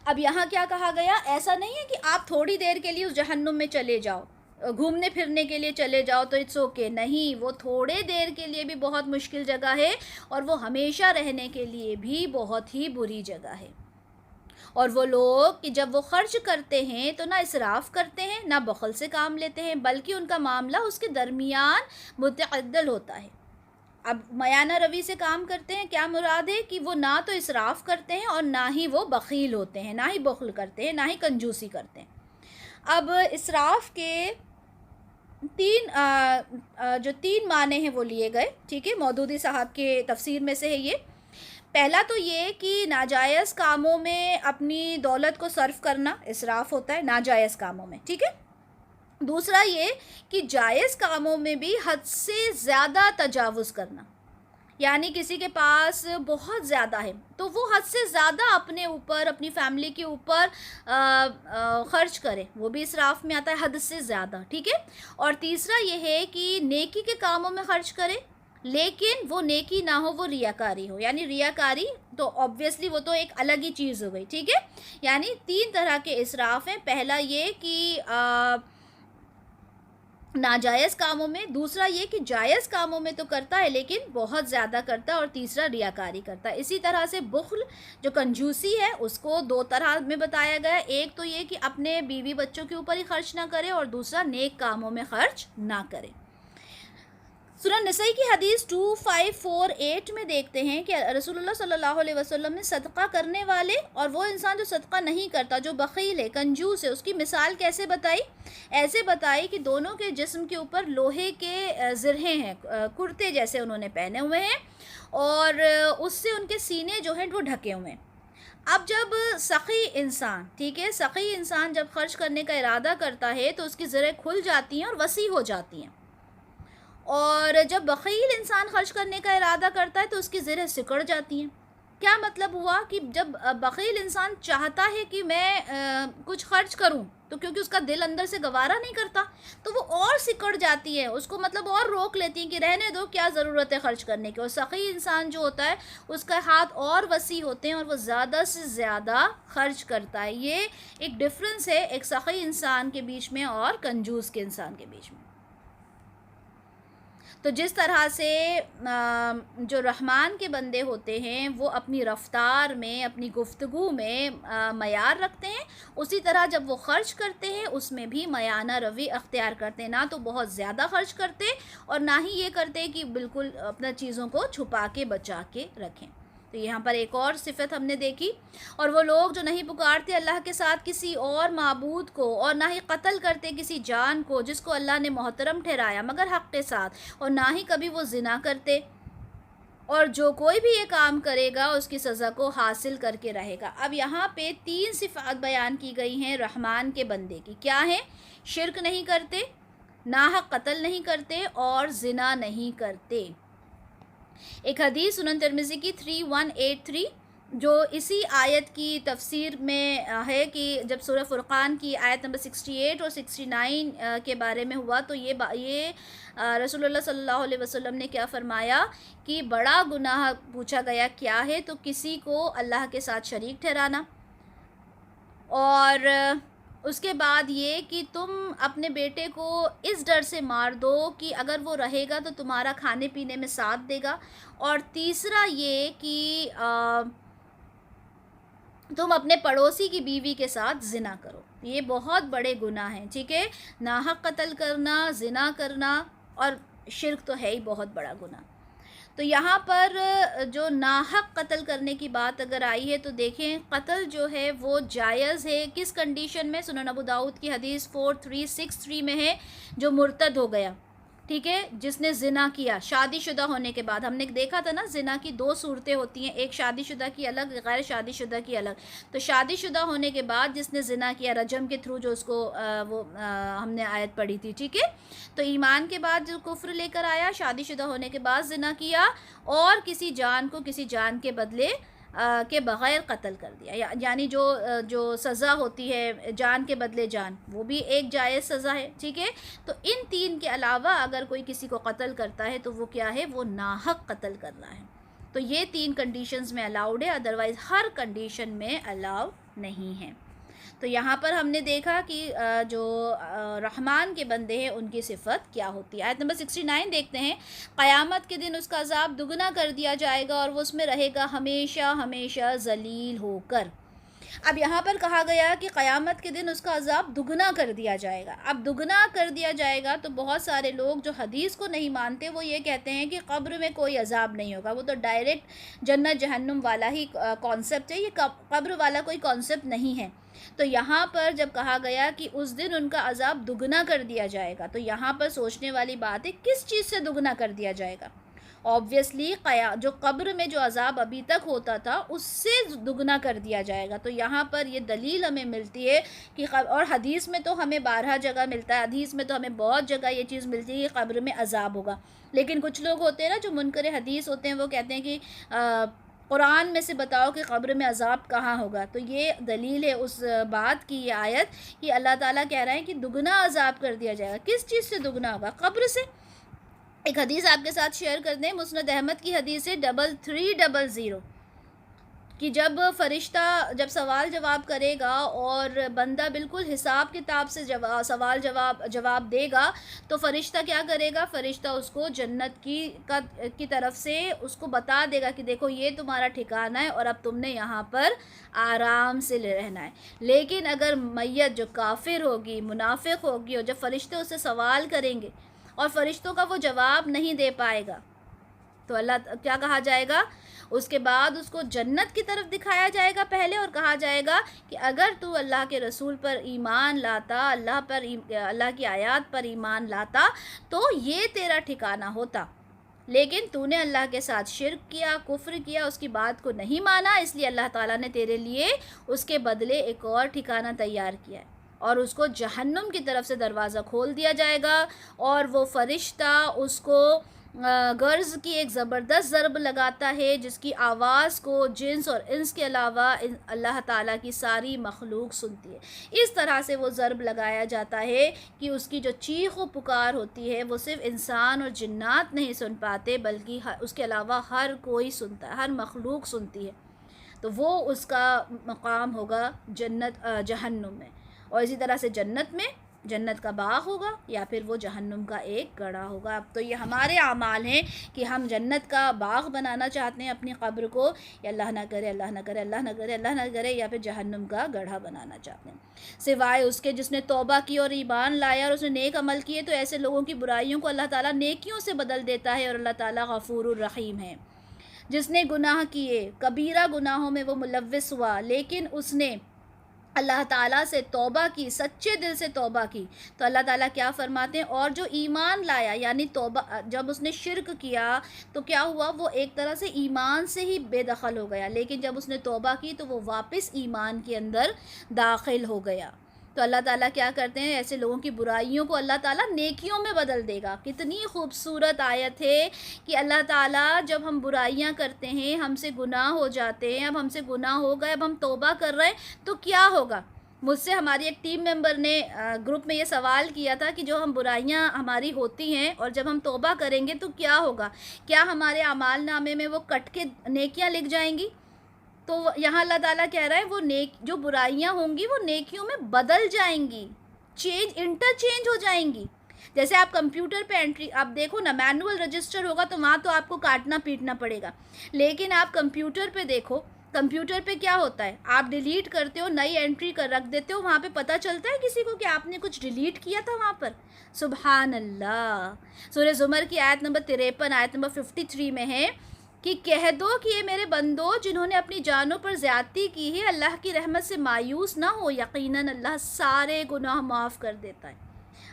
A: اب یہاں کیا کہا گیا؟ ایسا نہیں ہے کہ آپ تھوڑی دیر کے لیے اس جہنم میں چلے جاؤ، گھومنے پھرنے کے لیے چلے جاؤ تو اٹس اوکے. نہیں، وہ تھوڑے دیر کے لیے بھی بہت مشکل جگہ ہے اور وہ ہمیشہ رہنے کے لیے بھی بہت ہی بری جگہ ہے. اور وہ لوگ کہ جب وہ خرچ کرتے ہیں تو نہ اسراف کرتے ہیں، نہ بخل سے کام لیتے ہیں، بلکہ ان کا معاملہ اس کے درمیان متعدل ہوتا ہے. اب میانہ روی سے کام کرتے ہیں، کیا مراد ہے؟ کہ وہ نہ تو اسراف کرتے ہیں اور نہ ہی وہ بخیل ہوتے ہیں، نہ ہی بخل کرتے ہیں، نہ ہی کنجوسی کرتے ہیں. اب اسراف کے تین معنی ہیں وہ لیے گئے. ٹھیک ہے، مودودی صاحب کے تفسیر میں سے ہے یہ. پہلا تو یہ کہ ناجائز کاموں میں اپنی دولت کو صرف کرنا اسراف ہوتا ہے، ناجائز کاموں میں. ٹھیک ہے. دوسرا یہ کہ جائز کاموں میں بھی حد سے زیادہ تجاوز کرنا، یعنی کسی کے پاس بہت زیادہ ہے تو وہ حد سے زیادہ اپنے اوپر، اپنی فیملی کے اوپر خرچ کرے، وہ بھی اسراف میں آتا ہے، حد سے زیادہ، ٹھیک ہے۔ اور تیسرا یہ ہے کہ نیکی کے کاموں میں خرچ کرے، لیکن وہ نیکی نہ ہو، وہ ریاکاری ہو، یعنی ریاکاری تو آبویسلی وہ تو ایک الگ ہی چیز ہو گئی، ٹھیک ہے۔ یعنی 3 طرح کے اسراف ہیں، پہلا یہ کہ ناجائز کاموں میں، دوسرا یہ کہ جائز کاموں میں تو کرتا ہے لیکن بہت زیادہ کرتا ہے، اور تیسرا ریاکاری کرتا ہے۔ اسی طرح سے بخل جو کنجوسی ہے اس کو 2 طرح میں بتایا گیا ہے، ایک تو یہ کہ اپنے بیوی بچوں کے اوپر ہی خرچ نہ کرے، اور دوسرا نیک کاموں میں خرچ نہ کرے۔ سنن نسائی کی حدیث 2548 میں دیکھتے ہیں کہ رسول اللہ صلی اللہ علیہ وسلم نے صدقہ کرنے والے اور وہ انسان جو صدقہ نہیں کرتا، جو بخیل ہے، کنجوس ہے، اس کی مثال کیسے بتائی؟ ایسے بتائی کہ دونوں کے جسم کے اوپر لوہے کے زرہیں ہیں، کرتے جیسے انہوں نے پہنے ہوئے ہیں، اور اس سے ان کے سینے جو ہیں وہ ڈھکے ہوئے ہیں۔ اب جب سخی انسان، ٹھیک ہے، سخی انسان جب خرچ کرنے کا ارادہ کرتا ہے تو اس کی زرہیں کھل جاتی ہیں اور وسیع ہو جاتی ہیں، اور جب بخیل انسان خرچ کرنے کا ارادہ کرتا ہے تو اس کی زرہیں سکڑ جاتی ہیں۔ کیا مطلب ہوا کہ جب بخیل انسان چاہتا ہے کہ میں کچھ خرچ کروں، تو کیونکہ اس کا دل اندر سے گوارا نہیں کرتا تو وہ اور سکڑ جاتی ہے، اس کو مطلب اور روک لیتی ہیں کہ رہنے دو، کیا ضرورت ہے خرچ کرنے کی۔ اور سخی انسان جو ہوتا ہے اس کا ہاتھ اور وسیع ہوتے ہیں اور وہ زیادہ سے زیادہ خرچ کرتا ہے۔ یہ ایک ڈفرنس ہے ایک سخی انسان کے بیچ میں اور کنجوس کے انسان کے بیچ میں۔ تو جس طرح سے جو رحمان کے بندے ہوتے ہیں وہ اپنی رفتار میں، اپنی گفتگو میں معیار رکھتے ہیں، اسی طرح جب وہ خرچ کرتے ہیں اس میں بھی معیانہ روی اختیار کرتے ہیں، نہ تو بہت زیادہ خرچ کرتے اور نہ ہی یہ کرتے کہ بالکل اپنا چیزوں کو چھپا کے بچا کے رکھیں۔ تو یہاں پر ایک اور صفت ہم نے دیکھی، اور وہ لوگ جو نہیں پکارتے اللہ کے ساتھ کسی اور معبود کو، اور نہ ہی قتل کرتے کسی جان کو جس کو اللہ نے محترم ٹھہرایا مگر حق کے ساتھ، اور نہ ہی کبھی وہ زنا کرتے، اور جو کوئی بھی یہ کام کرے گا اس کی سزا کو حاصل کر کے رہے گا۔ اب یہاں پہ 3 صفات بیان کی گئی ہیں رحمان کے بندے کی، کیا ہیں؟ شرک نہیں کرتے، ناحق قتل نہیں کرتے، اور زنا نہیں کرتے۔ ایک حدیث سنن ترمذی کی 3183 جو اسی آیت کی تفسیر میں ہے کہ جب سورہ فرقان کی آیت نمبر 68 اور 69 کے بارے میں ہوا تو یہ رسول اللہ صلی اللہ علیہ وسلم نے کیا فرمایا کہ بڑا گناہ پوچھا گیا کیا ہے، تو کسی کو اللہ کے ساتھ شریک ٹھہرانا، اور اس کے بعد یہ کہ تم اپنے بیٹے کو اس ڈر سے مار دو کہ اگر وہ رہے گا تو تمہارا کھانے پینے میں ساتھ دے گا، اور تیسرا یہ کہ تم اپنے پڑوسی کی بیوی کے ساتھ زنا کرو۔ یہ بہت بڑے گناہ ہیں، ٹھیک ہے، ناحق قتل کرنا، زنا کرنا، اور شرک تو ہے ہی بہت بڑا گناہ۔ تو یہاں پر جو ناحق قتل کرنے کی بات اگر آئی ہے تو دیکھیں قتل جو ہے وہ جائز ہے کس کنڈیشن میں؟ سنن ابو داؤد کی حدیث 4363 میں ہے، جو مرتد ہو گیا، ٹھیک ہے، جس نے زنا کیا شادی شدہ ہونے کے بعد۔ ہم نے دیکھا تھا نا زنا کی 2 صورتیں ہوتی ہیں، ایک شادی شدہ کی الگ، غیر شادی شدہ کی الگ۔ تو شادی شدہ ہونے کے بعد جس نے زنا کیا رجم کے تھرو، جو اس کو ہم نے آیت پڑھی تھی، ٹھیک ہے، تو ایمان کے بعد جو کفر لے کر آیا، شادی شدہ ہونے کے بعد زنا کیا، اور کسی جان کو کسی جان کے بدلے کے بغیر قتل کر دیا، یعنی جو سزا ہوتی ہے جان کے بدلے جان، وہ بھی ایک جائز سزا ہے، ٹھیک ہے۔ تو ان 3 کے علاوہ اگر کوئی کسی کو قتل کرتا ہے تو وہ کیا ہے؟ وہ ناحق قتل کرنا ہے۔ تو یہ 3 کنڈیشنز میں الاؤڈ ہے، ادروائز ہر کنڈیشن میں الاؤ نہیں ہے۔ تو یہاں پر ہم نے دیکھا کہ جو رحمان کے بندے ہیں ان کی صفت کیا ہوتی ہے۔ آیت نمبر 69 دیکھتے ہیں، قیامت کے دن اس کا عذاب دگنا کر دیا جائے گا اور وہ اس میں رہے گا ہمیشہ ہمیشہ ذلیل ہو کر۔ اب یہاں پر کہا گیا کہ قیامت کے دن اس کا عذاب دگنا کر دیا جائے گا۔ اب دگنا کر دیا جائے گا تو بہت سارے لوگ جو حدیث کو نہیں مانتے وہ یہ کہتے ہیں کہ قبر میں کوئی عذاب نہیں ہوگا، وہ تو ڈائریکٹ جنت جہنم والا ہی کانسیپٹ ہے، یہ قبر والا کوئی کانسیپٹ نہیں ہے۔ تو یہاں پر جب کہا گیا کہ اس دن ان کا عذاب دگنا کر دیا جائے گا، تو یہاں پر سوچنے والی بات ہے کس چیز سے دگنا کر دیا جائے گا؟ آبویسلی جو قبر میں جو عذاب ابھی تک ہوتا تھا اس سے دگنا کر دیا جائے گا. تو یہاں پر یہ دلیل ہمیں ملتی ہے کہ اور حدیث میں تو ہمیں 12 جگہ ملتا ہے، حدیث میں تو ہمیں بہت جگہ یہ چیز ملتی ہے کہ قبر میں عذاب ہوگا. لیکن کچھ لوگ ہوتے ہیں نا جو منکر حدیث ہوتے ہیں، وہ کہتے ہیں کہ قرآن میں سے بتاؤ کہ قبر میں عذاب کہاں ہوگا. تو یہ دلیل ہے اس بات کی، یہ آیت کہ اللہ تعالیٰ کہہ رہے ہیں کہ دگنا عذاب کر دیا جائے گا. کس چیز سے دگنا ہوگا؟ قبر سے. ایک حدیث آپ کے ساتھ شیئر کر دیں، مسند احمد کی حدیث ہے 3300 کہ جب فرشتہ جب سوال جواب کرے گا اور بندہ بالکل حساب کتاب سے سوال جواب دے گا تو فرشتہ کیا کرے گا؟ فرشتہ اس کو جنت کی طرف سے اس کو بتا دے گا کہ دیکھو یہ تمہارا ٹھکانہ ہے اور اب تم نے یہاں پر آرام سے رہنا ہے. لیکن اگر میت جو کافر ہوگی، منافق ہوگی، اور جب فرشتے اس سے سوال کریں گے اور فرشتوں کا وہ جواب نہیں دے پائے گا تو اللہ کیا کہا جائے گا؟ اس کے بعد اس کو جنت کی طرف دکھایا جائے گا پہلے، اور کہا جائے گا کہ اگر تو اللہ کے رسول پر ایمان لاتا، اللہ کی آیات پر ایمان لاتا تو یہ تیرا ٹھکانہ ہوتا. لیکن تو نے اللہ کے ساتھ شرک کیا، کفر کیا، اس کی بات کو نہیں مانا، اس لیے اللہ تعالیٰ نے تیرے لیے اس کے بدلے ایک اور ٹھکانہ تیار کیا ہے. اور اس کو جہنم کی طرف سے دروازہ کھول دیا جائے گا اور وہ فرشتہ اس کو گرز کی ایک زبردست ضرب لگاتا ہے جس کی آواز کو جنس اور انس کے علاوہ اللہ تعالیٰ کی ساری مخلوق سنتی ہے. اس طرح سے وہ ضرب لگایا جاتا ہے کہ اس کی جو چیخ و پکار ہوتی ہے وہ صرف انسان اور جنات نہیں سن پاتے بلکہ اس کے علاوہ ہر کوئی سنتا ہے، ہر مخلوق سنتی ہے. تو وہ اس کا مقام ہوگا جہنم میں. اور اسی طرح سے جنت کا باغ ہوگا یا پھر وہ جہنم کا ایک گڑھا ہوگا. اب تو یہ ہمارے اعمال ہیں کہ ہم جنت کا باغ بنانا چاہتے ہیں اپنی قبر کو، یا اللہ نہ کرے اللہ نہ کرے اللہ نہ کرے اللہ نہ کرے، یا پھر جہنم کا گڑھا بنانا چاہتے ہیں. سوائے اس کے جس نے توبہ کی اور ایمان لایا اور اس نے نیک عمل کیے، تو ایسے لوگوں کی برائیوں کو اللہ تعالیٰ نیکیوں سے بدل دیتا ہے اور اللہ تعالیٰ غفور الرحیم ہے. جس نے گناہ کیے، کبیرہ گناہوں میں وہ ملوث ہوا، لیکن اس نے اللہ تعالیٰ سے توبہ کی، سچے دل سے توبہ کی، تو اللہ تعالیٰ کیا فرماتے ہیں؟ اور جو ایمان لایا، یعنی توبہ جب اس نے شرک کیا تو کیا ہوا؟ وہ ایک طرح سے ایمان سے ہی بے دخل ہو گیا، لیکن جب اس نے توبہ کی تو وہ واپس ایمان کے اندر داخل ہو گیا. تو اللہ تعالیٰ کیا کرتے ہیں؟ ایسے لوگوں کی برائیوں کو اللہ تعالیٰ نیکیوں میں بدل دے گا. کتنی خوبصورت آیت ہے کہ اللہ تعالیٰ جب ہم برائیاں کرتے ہیں، ہم سے گناہ ہو جاتے ہیں، اب ہم سے گناہ ہو گئے، اب ہم توبہ کر رہے ہیں تو کیا ہوگا؟ مجھ سے ہماری ایک ٹیم ممبر نے گروپ میں یہ سوال کیا تھا کہ جو ہم برائیاں ہماری ہوتی ہیں اور جب ہم توبہ کریں گے تو کیا ہوگا؟ کیا ہمارے اعمال نامے میں وہ کٹ کے نیکیاں لکھ جائیں گی؟ تو یہاں اللہ تعالیٰ کہہ رہا ہے وہ جو برائیاں ہوں گی وہ نیکیوں میں بدل جائیں گی، انٹرچینج ہو جائیں گی. جیسے آپ کمپیوٹر پہ انٹری، آپ دیکھو نا، مینول رجسٹر ہوگا تو وہاں تو آپ کو کاٹنا پیٹنا پڑے گا، لیکن آپ کمپیوٹر پہ دیکھو، کمپیوٹر پہ کیا ہوتا ہے؟ آپ ڈیلیٹ کرتے ہو، نئی انٹری کر رکھ دیتے ہو، وہاں پہ پتہ چلتا ہے کسی کو کہ آپ نے کچھ ڈیلیٹ کیا تھا وہاں پر؟ سبحان اللہ. سورہ زمر کی آیت نمبر 53، آیت نمبر 53 میں ہے کہ کہہ دو کہ یہ میرے بندو جنہوں نے اپنی جانوں پر زیادتی کی ہے، اللہ کی رحمت سے مایوس نہ ہو، یقیناً اللہ سارے گناہ معاف کر دیتا ہے.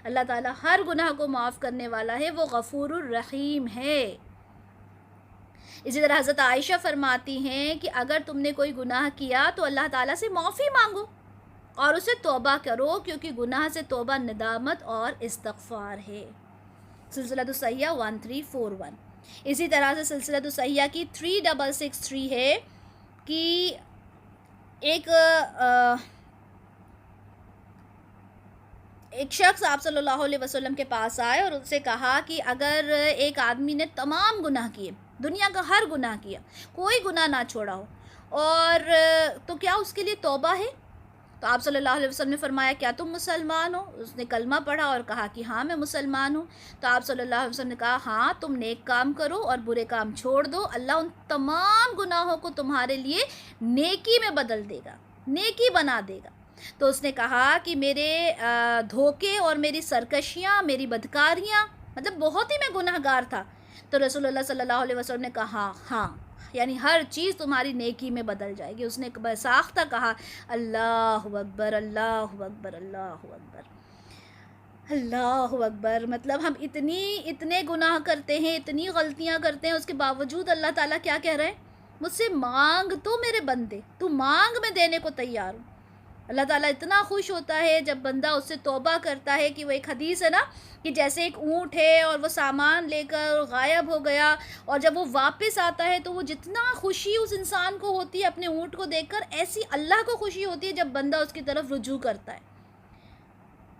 A: اللہ تعالیٰ ہر گناہ کو معاف کرنے والا ہے، وہ غفور الرحیم ہے. اسی طرح حضرت عائشہ فرماتی ہیں کہ اگر تم نے کوئی گناہ کیا تو اللہ تعالیٰ سے معافی مانگو اور اسے توبہ کرو، کیونکہ گناہ سے توبہ ندامت اور استغفار ہے. سلسلۃ الصحیحہ 1341. اسی طرح سے سلسلۃ الصحیحہ کی 3663 ہے کہ ایک شخص آپ صلی اللہ علیہ وسلم کے پاس آئے اور ان سے کہا کہ اگر ایک آدمی نے تمام گناہ کیے، دنیا کا ہر گناہ کیا، کوئی گناہ نہ چھوڑا ہو، اور تو کیا اس کے لیے توبہ ہے؟ تو آپ صلی اللہ علیہ وسلم نے فرمایا کیا تم مسلمان ہو؟ اس نے کلمہ پڑھا اور کہا کہ ہاں میں مسلمان ہوں. تو آپ صلی اللہ علیہ وسلم نے کہا ہاں تم نیک کام کرو اور برے کام چھوڑ دو، اللہ ان تمام گناہوں کو تمہارے لیے نیکی میں بدل دے گا، نیکی بنا دے گا. تو اس نے کہا کہ میرے دھوکے اور میری سرکشیاں، میری بدکاریاں، مطلب بہت ہی میں گناہ گار تھا. تو رسول اللہ صلی اللہ علیہ وسلم نے کہا ہاں، یعنی ہر چیز تمہاری نیکی میں بدل جائے گی. اس نے ساختہ کہا اللہ اکبر اللہ اکبر اللہ اکبر. اللہ اکبر، مطلب ہم اتنے گناہ کرتے ہیں، اتنی غلطیاں کرتے ہیں، اس کے باوجود اللہ تعالیٰ کیا کہہ رہے ہیں؟ مجھ سے مانگ تو میرے بندے، تو مانگ، میں دینے کو تیار ہوں۔ اللہ تعالیٰ اتنا خوش ہوتا ہے جب بندہ اس سے توبہ کرتا ہے، کہ وہ ایک حدیث ہے نا کہ جیسے ایک اونٹ ہے اور وہ سامان لے کر غائب ہو گیا، اور جب وہ واپس آتا ہے تو وہ جتنا خوشی اس انسان کو ہوتی ہے اپنے اونٹ کو دیکھ کر، ایسی اللہ کو خوشی ہوتی ہے جب بندہ اس کی طرف رجوع کرتا ہے۔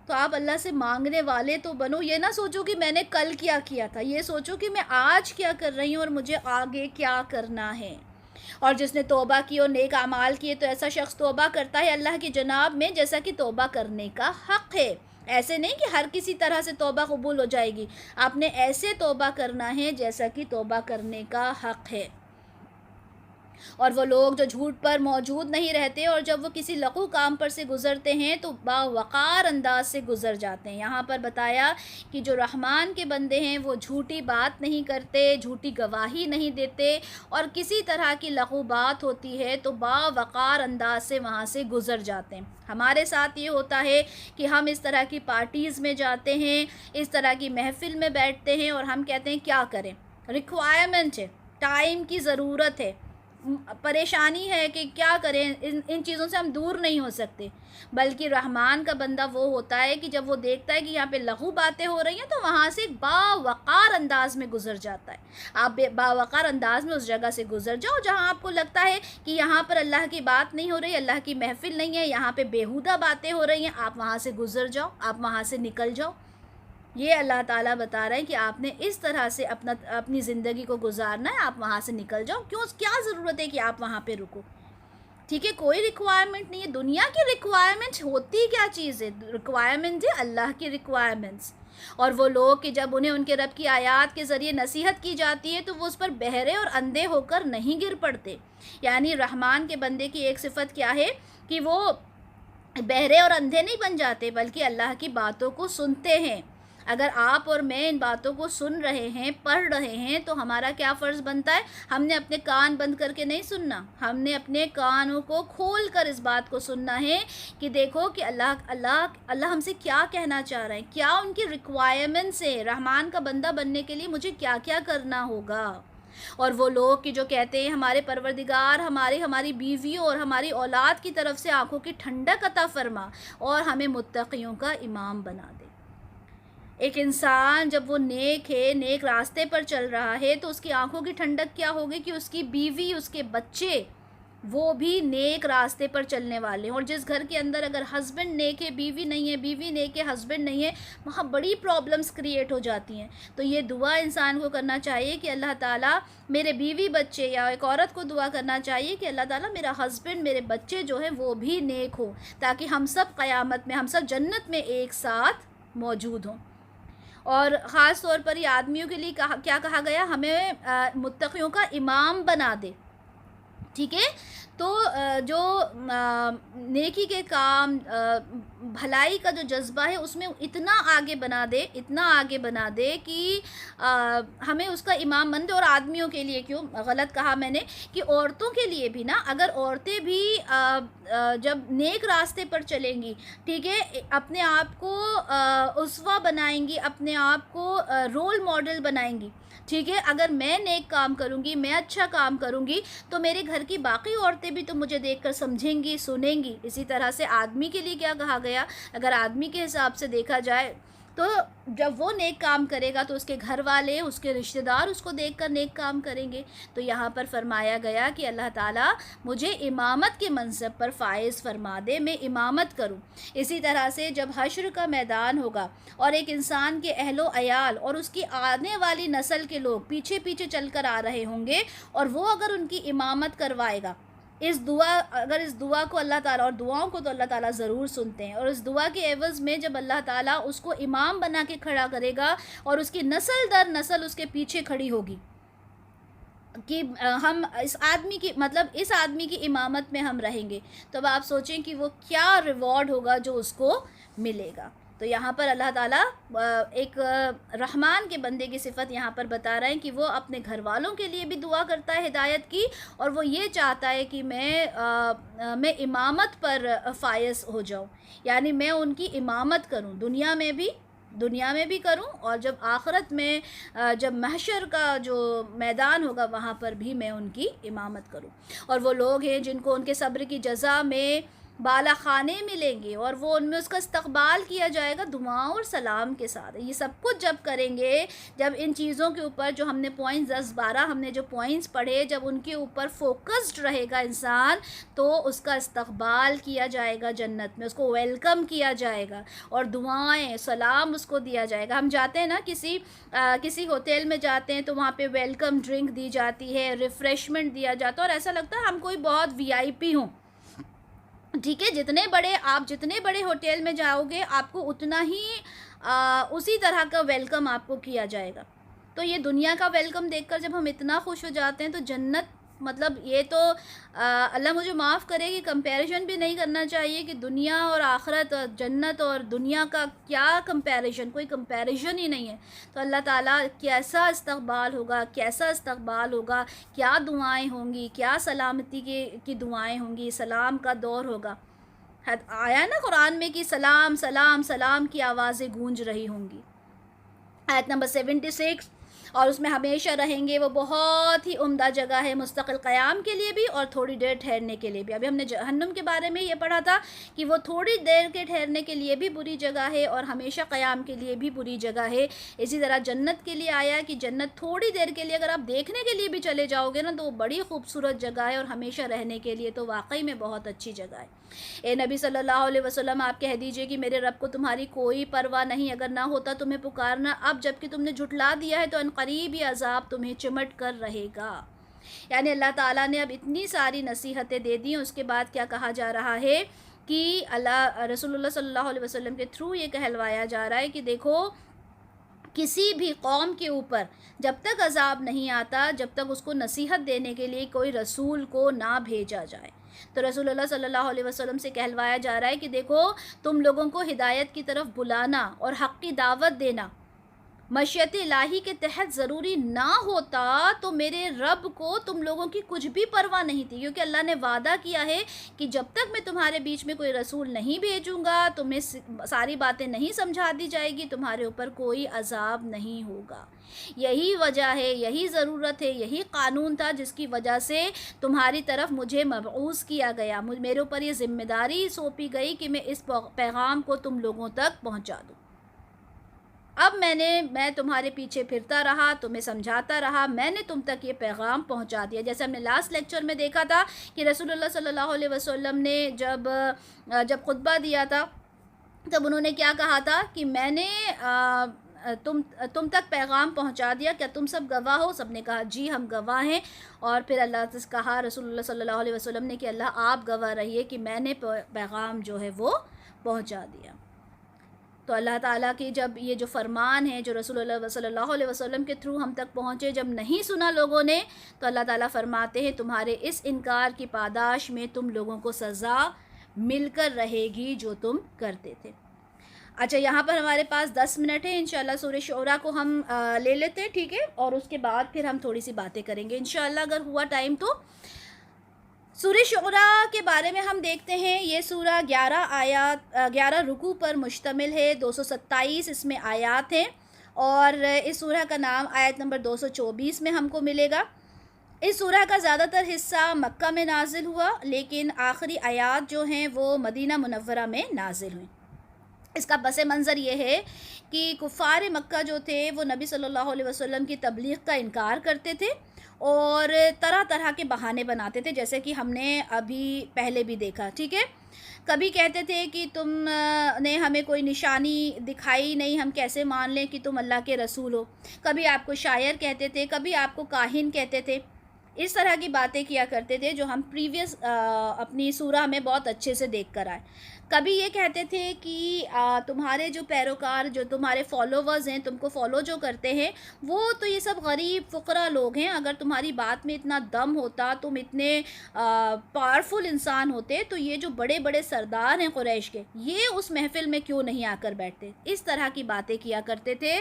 A: تو آپ اللہ سے مانگنے والے تو بنو، یہ نہ سوچو کہ میں نے کل کیا تھا، یہ سوچو کہ میں آج کیا کر رہی ہوں اور مجھے آگے کیا کرنا ہے۔ اور جس نے توبہ کی اور نیک اعمال کیے، تو ایسا شخص توبہ کرتا ہے اللہ کی جناب میں جیسا کہ توبہ کرنے کا حق ہے۔ ایسے نہیں کہ ہر کسی طرح سے توبہ قبول ہو جائے گی، آپ نے ایسے توبہ کرنا ہے جیسا کہ توبہ کرنے کا حق ہے۔ اور وہ لوگ جو جھوٹ پر موجود نہیں رہتے، اور جب وہ کسی لغو کام پر سے گزرتے ہیں تو باوقار انداز سے گزر جاتے ہیں۔ یہاں پر بتایا کہ جو رحمان کے بندے ہیں وہ جھوٹی بات نہیں کرتے، جھوٹی گواہی نہیں دیتے، اور کسی طرح کی لغو بات ہوتی ہے تو باوقار انداز سے وہاں سے گزر جاتے ہیں۔ ہمارے ساتھ یہ ہوتا ہے کہ ہم اس طرح کی پارٹیز میں جاتے ہیں، اس طرح کی محفل میں بیٹھتے ہیں، اور ہم کہتے ہیں کیا کریں، ریکوائرمنٹ ہے، ٹائم کی ضرورت ہے، پریشانی ہے کہ کیا کریں، ان چیزوں سے ہم دور نہیں ہو سکتے۔ بلکہ رحمان کا بندہ وہ ہوتا ہے کہ جب وہ دیکھتا ہے کہ یہاں پہ لغو باتیں ہو رہی ہیں تو وہاں سے باوقار انداز میں گزر جاتا ہے۔ آپ باوقار انداز میں اس جگہ سے گزر جاؤ جہاں آپ کو لگتا ہے کہ یہاں پر اللہ کی بات نہیں ہو رہی، اللہ کی محفل نہیں ہے، یہاں پہ بیہودہ باتیں ہو رہی ہیں، آپ وہاں سے گزر جاؤ، آپ وہاں سے نکل جاؤ۔ یہ اللہ تعالیٰ بتا رہے ہیں کہ آپ نے اس طرح سے اپنی زندگی کو گزارنا ہے، آپ وہاں سے نکل جاؤ۔ کیا ضرورت ہے کہ آپ وہاں پہ رکو؟ ٹھیک ہے، کوئی ریکوائرمنٹ نہیں ہے۔ دنیا کی ریکوائرمنٹ ہوتی کیا چیز ہے؟ ریکوائرمنٹ ہے اللہ کی ریکوائرمنٹس۔ اور وہ لوگ کہ جب انہیں ان کے رب کی آیات کے ذریعے نصیحت کی جاتی ہے تو وہ اس پر بہرے اور اندھے ہو کر نہیں گر پڑتے۔ یعنی رحمان کے بندے کی ایک صفت کیا ہے کہ وہ بہرے اور اندھے نہیں بن جاتے، بلکہ اللہ کی باتوں کو سنتے ہیں۔ اگر آپ اور میں ان باتوں کو سن رہے ہیں، پڑھ رہے ہیں، تو ہمارا کیا فرض بنتا ہے؟ ہم نے اپنے کان بند کر کے نہیں سننا، ہم نے اپنے کانوں کو کھول کر اس بات کو سننا ہے کہ دیکھو کہ اللہ ہم سے کیا کہنا چاہ رہے ہیں، کیا ان کی ریکوائرمنٹس ہے، رحمان کا بندہ بننے کے لیے مجھے کیا کیا کرنا ہوگا۔ اور وہ لوگ کہ جو کہتے ہیں ہمارے پروردگار ہماری بیویوں اور ہماری اولاد کی طرف سے آنکھوں کی ٹھنڈک عطا فرما اور ہمیں متقیوں کا امام بنا دے۔ ایک انسان جب وہ نیک ہے، نیک راستے پر چل رہا ہے، تو اس کی آنکھوں کی ٹھنڈک کیا ہوگی کہ اس کی بیوی، اس کے بچے وہ بھی نیک راستے پر چلنے والے ہیں۔ اور جس گھر کے اندر اگر ہسبینڈ نیک ہے، بیوی نہیں ہے، بیوی نیک ہے، ہسبینڈ نہیں ہے، وہاں بڑی پرابلمز کریٹ ہو جاتی ہیں۔ تو یہ دعا انسان کو کرنا چاہیے کہ اللہ تعالیٰ میرے بیوی بچے، یا ایک عورت کو دعا کرنا چاہیے کہ اللہ تعالیٰ میرا ہسبینڈ، میرے بچے جو ہیں وہ بھی نیک ہوں، تاکہ ہم سب قیامت میں، ہم سب جنت میں ایک ساتھ موجود ہوں۔ اور خاص طور پر یہ آدمیوں کے لیے کیا کہا گیا؟ ہمیں متقیوں کا امام بنا دے۔ ٹھیک ہے، تو جو نیکی کے کام، بھلائی کا جو جذبہ ہے اس میں اتنا آگے بنا دے کہ ہمیں اس کا امام بن دے۔ اور آدمیوں کے لیے کیوں غلط کہا میں نے، کہ عورتوں کے لیے بھی نا، اگر عورتیں بھی جب نیک راستے پر چلیں گی، ٹھیک ہے، اپنے آپ کو اسوہ بنائیں گی، اپنے آپ کو رول ماڈل بنائیں گی، ٹھیک ہے، اگر میں نیک کام کروں گی، میں اچھا کام کروں گی، تو میرے گھر کی باقی عورتیں بھی تو مجھے دیکھ کر سمجھیں گی، سنیں گی۔ اسی طرح سے آدمی کے لیے کیا کہا گیا؟ اگر آدمی کے حساب سے دیکھا جائے تو جب وہ نیک کام کرے گا تو اس کے گھر والے، اس کے رشتہ دار اس کو دیکھ کر نیک کام کریں گے۔ تو یہاں پر فرمایا گیا کہ اللہ تعالیٰ مجھے امامت کے منصب پر فائز فرما دے، میں امامت کروں۔ اسی طرح سے جب حشر کا میدان ہوگا اور ایک انسان کے اہل و عیال اور اس کی آنے والی نسل کے لوگ پیچھے پیچھے چل کر آ رہے ہوں گے، اور وہ اگر ان کی امامت کروائے گا، اس دعا کو اللہ تعالیٰ، اور دعاؤں کو تو اللہ تعالیٰ ضرور سنتے ہیں، اور اس دعا کے عوض میں جب اللہ تعالیٰ اس کو امام بنا کے کھڑا کرے گا اور اس کی نسل در نسل اس کے پیچھے کھڑی ہوگی کہ ہم اس آدمی کی امامت میں ہم رہیں گے، تو اب آپ سوچیں کہ وہ کیا ریوارڈ ہوگا جو اس کو ملے گا۔ تو یہاں پر اللہ تعالیٰ ایک رحمان کے بندے کی صفت یہاں پر بتا رہے ہیں کہ وہ اپنے گھر والوں کے لیے بھی دعا کرتا ہے ہدایت کی، اور وہ یہ چاہتا ہے کہ میں امامت پر فائز ہو جاؤں، یعنی میں ان کی امامت کروں، دنیا میں بھی دنیا میں بھی کروں اور جب آخرت میں جب محشر کا جو میدان ہوگا وہاں پر بھی میں ان کی امامت کروں. اور وہ لوگ ہیں جن کو ان کے صبر کی جزا میں بالا خانے ملیں گے اور وہ ان میں اس کا استقبال کیا جائے گا دعاؤں اور سلام کے ساتھ. یہ سب کچھ جب کریں گے، جب ان چیزوں کے اوپر جو ہم نے پوائنٹس 10-12 ہم نے جو پوائنٹس پڑھے، جب ان کے اوپر فوکسڈ رہے گا انسان، تو اس کا استقبال کیا جائے گا جنت میں، اس کو ویلکم کیا جائے گا اور دعائیں سلام اس کو دیا جائے گا. ہم جاتے ہیں نا کسی ہوٹل میں جاتے ہیں تو وہاں پہ ویلکم ڈرنک دی جاتی ہے، ریفریشمنٹ دیا جاتا ہے اور ایسا لگتا ہے ہم کوئی بہت VIP ہوں. ٹھیک ہے، جتنے بڑے ہوٹل میں جاؤ گے آپ کو اتنا ہی اسی طرح کا ویلکم آپ کو کیا جائے گا. تو یہ دنیا کا ویلکم دیکھ کر جب ہم اتنا خوش ہو جاتے ہیں تو جنت مطلب یہ تو اللہ مجھے معاف کرے کہ کمپیریزن بھی نہیں کرنا چاہیے کہ دنیا اور آخرت، جنت اور دنیا کا کیا کمپیریزن، کوئی کمپیریزن ہی نہیں ہے. تو اللہ تعالیٰ کیسا استقبال ہوگا، کیا دعائیں ہوں گی، کیا سلامتی کی دعائیں ہوں گی، سلام کا دور ہوگا. آیا نا قرآن میں کہ سلام سلام سلام کی آوازیں گونج رہی ہوں گی، آیت نمبر 76. اور اس میں ہمیشہ رہیں گے. وہ بہت ہی عمدہ جگہ ہے مستقل قیام کے لیے بھی اور تھوڑی دیر ٹھہرنے کے لیے بھی. ابھی ہم نے جہنم کے بارے میں یہ پڑھا تھا کہ وہ تھوڑی دیر کے ٹھہرنے کے لیے بھی بری جگہ ہے اور ہمیشہ قیام کے لیے بھی بری جگہ ہے. اسی طرح جنت کے لیے آیا کہ جنت تھوڑی دیر کے لیے اگر آپ دیکھنے کے لیے بھی چلے جاؤ گے نا تو وہ بڑی خوبصورت جگہ ہے اور ہمیشہ رہنے کے لیے تو واقعی میں بہت اچھی جگہ ہے. اے نبی صلی اللہ علیہ وسلم آپ کہہ دیجئے کہ میرے رب کو تمہاری کوئی پرواہ نہیں، اگر نہ ہوتا تمہیں پکارنا، اب جب کہ تم نے جھٹلا دیا ہے تو ان قریب یہ عذاب تمہیں چمٹ کر رہے گا. یعنی اللہ تعالیٰ نے اب اتنی ساری نصیحتیں دے دی، اس کے بعد کیا کہا جا رہا ہے کہ رسول اللہ صلی اللہ علیہ وسلم کے تھرو یہ کہلوایا جا رہا ہے کہ دیکھو کسی بھی قوم کے اوپر جب تک عذاب نہیں آتا، جب تک اس کو نصیحت دینے کے لیے کوئی رسول کو نہ بھیجا جائے. تو رسول اللہ صلی اللہ علیہ وسلم سے کہلوایا جا رہا ہے کہ دیکھو تم لوگوں کو ہدایت کی طرف بلانا اور حق کی دعوت دینا مشیت الہی کے تحت ضروری نہ ہوتا تو میرے رب کو تم لوگوں کی کچھ بھی پرواہ نہیں تھی، کیونکہ اللہ نے وعدہ کیا ہے کہ جب تک میں تمہارے بیچ میں کوئی رسول نہیں بھیجوں گا، تمہیں ساری باتیں نہیں سمجھا دی جائے گی، تمہارے اوپر کوئی عذاب نہیں ہوگا. یہی وجہ ہے، یہی ضرورت ہے، یہی قانون تھا جس کی وجہ سے تمہاری طرف مجھے مبعوث کیا گیا، میرے اوپر یہ ذمہ داری سونپی گئی کہ میں اس پیغام کو تم لوگوں تک پہنچا دوں. اب میں تمہارے پیچھے پھرتا رہا، تمہیں سمجھاتا رہا، میں نے تم تک یہ پیغام پہنچا دیا. جیسے ہم نے لاسٹ لیکچر میں دیکھا تھا کہ رسول اللہ صلی اللہ علیہ وسلم نے جب خطبہ دیا تھا تب انہوں نے کیا کہا تھا کہ میں نے تم تک پیغام پہنچا دیا، کیا تم سب گواہ ہو؟ سب نے کہا جی ہم گواہ ہیں. اور پھر اللہ سے کہا رسول اللہ صلی اللہ علیہ وسلم نے کہ اللہ آپ گواہ رہیے کہ میں نے پیغام جو ہے وہ پہنچا دیا. تو اللہ تعالیٰ کی جب یہ جو فرمان ہے جو رسول اللہ صلی اللہ علیہ وسلم کے تھرو ہم تک پہنچے، جب نہیں سنا لوگوں نے تو اللہ تعالیٰ فرماتے ہیں تمہارے اس انکار کی پاداش میں تم لوگوں کو سزا مل کر رہے گی جو تم کرتے تھے. اچھا، یہاں پر ہمارے پاس 10 منٹ ہے، انشاءاللہ سورہ شعراء کو ہم لے لیتے ہیں، ٹھیک ہے، اور اس کے بعد پھر ہم تھوڑی سی باتیں کریں گے انشاءاللہ اگر ہوا ٹائم تو. سورہ شعراء کے بارے میں ہم دیکھتے ہیں. یہ سورہ 11 رکوع پر مشتمل ہے، 227 اس میں آیات ہیں اور اس سورہ کا نام آیت نمبر 224 میں ہم کو ملے گا. اس سورہ کا زیادہ تر حصہ مکہ میں نازل ہوا لیکن آخری آیات جو ہیں وہ مدینہ منورہ میں نازل ہوئیں. اس کا پس منظر یہ ہے کہ کفار مکہ جو تھے وہ نبی صلی اللہ علیہ وسلم کی تبلیغ کا انکار کرتے تھے اور طرح طرح کے بہانے بناتے تھے، جیسے کہ ہم نے ابھی پہلے بھی دیکھا. ٹھیک ہے، کبھی کہتے تھے کہ تم نے ہمیں کوئی نشانی دکھائی نہیں، ہم کیسے مان لیں کہ تم اللہ کے رسول ہو. کبھی آپ کو شاعر کہتے تھے، کبھی آپ کو کاہن کہتے تھے. اس طرح کی باتیں کیا کرتے تھے جو ہم پریویس اپنی سورہ میں بہت اچھے سے دیکھ کر آئے. کبھی یہ کہتے تھے کہ تمہارے جو پیروکار، جو تمہارے فالوورز ہیں، تم کو فالو جو کرتے ہیں وہ تو یہ سب غریب فقراء لوگ ہیں، اگر تمہاری بات میں اتنا دم ہوتا، تم اتنے پاورفل انسان ہوتے تو یہ جو بڑے بڑے سردار ہیں قریش کے، یہ اس محفل میں کیوں نہیں آ کر بیٹھتے. اس طرح کی باتیں کیا کرتے تھے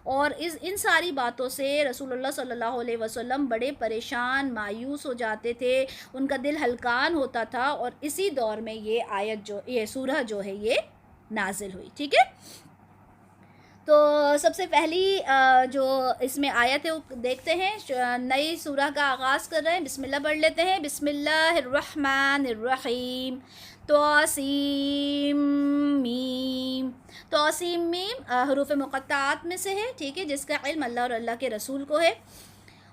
A: اور ان ساری باتوں سے رسول اللہ صلی اللہ علیہ وسلم بڑے پریشان مایوس ہو جاتے تھے، ان کا دل ہلکان ہوتا تھا اور اسی دور میں یہ سورہ جو ہے یہ نازل ہوئی. ٹھیک ہے، تو سب سے پہلی جو اس میں آیت ہے وہ دیکھتے ہیں، نئی سورہ کا آغاز کر رہے ہیں، بسم اللہ پڑھ لیتے ہیں، بسم اللہ الرحمن الرحیم، توسیم میم۔ توسیم میم حروف مقطعات میں سے ہے، ٹھیک ہے، جس کا علم اللہ اور اللہ کے رسول کو ہے۔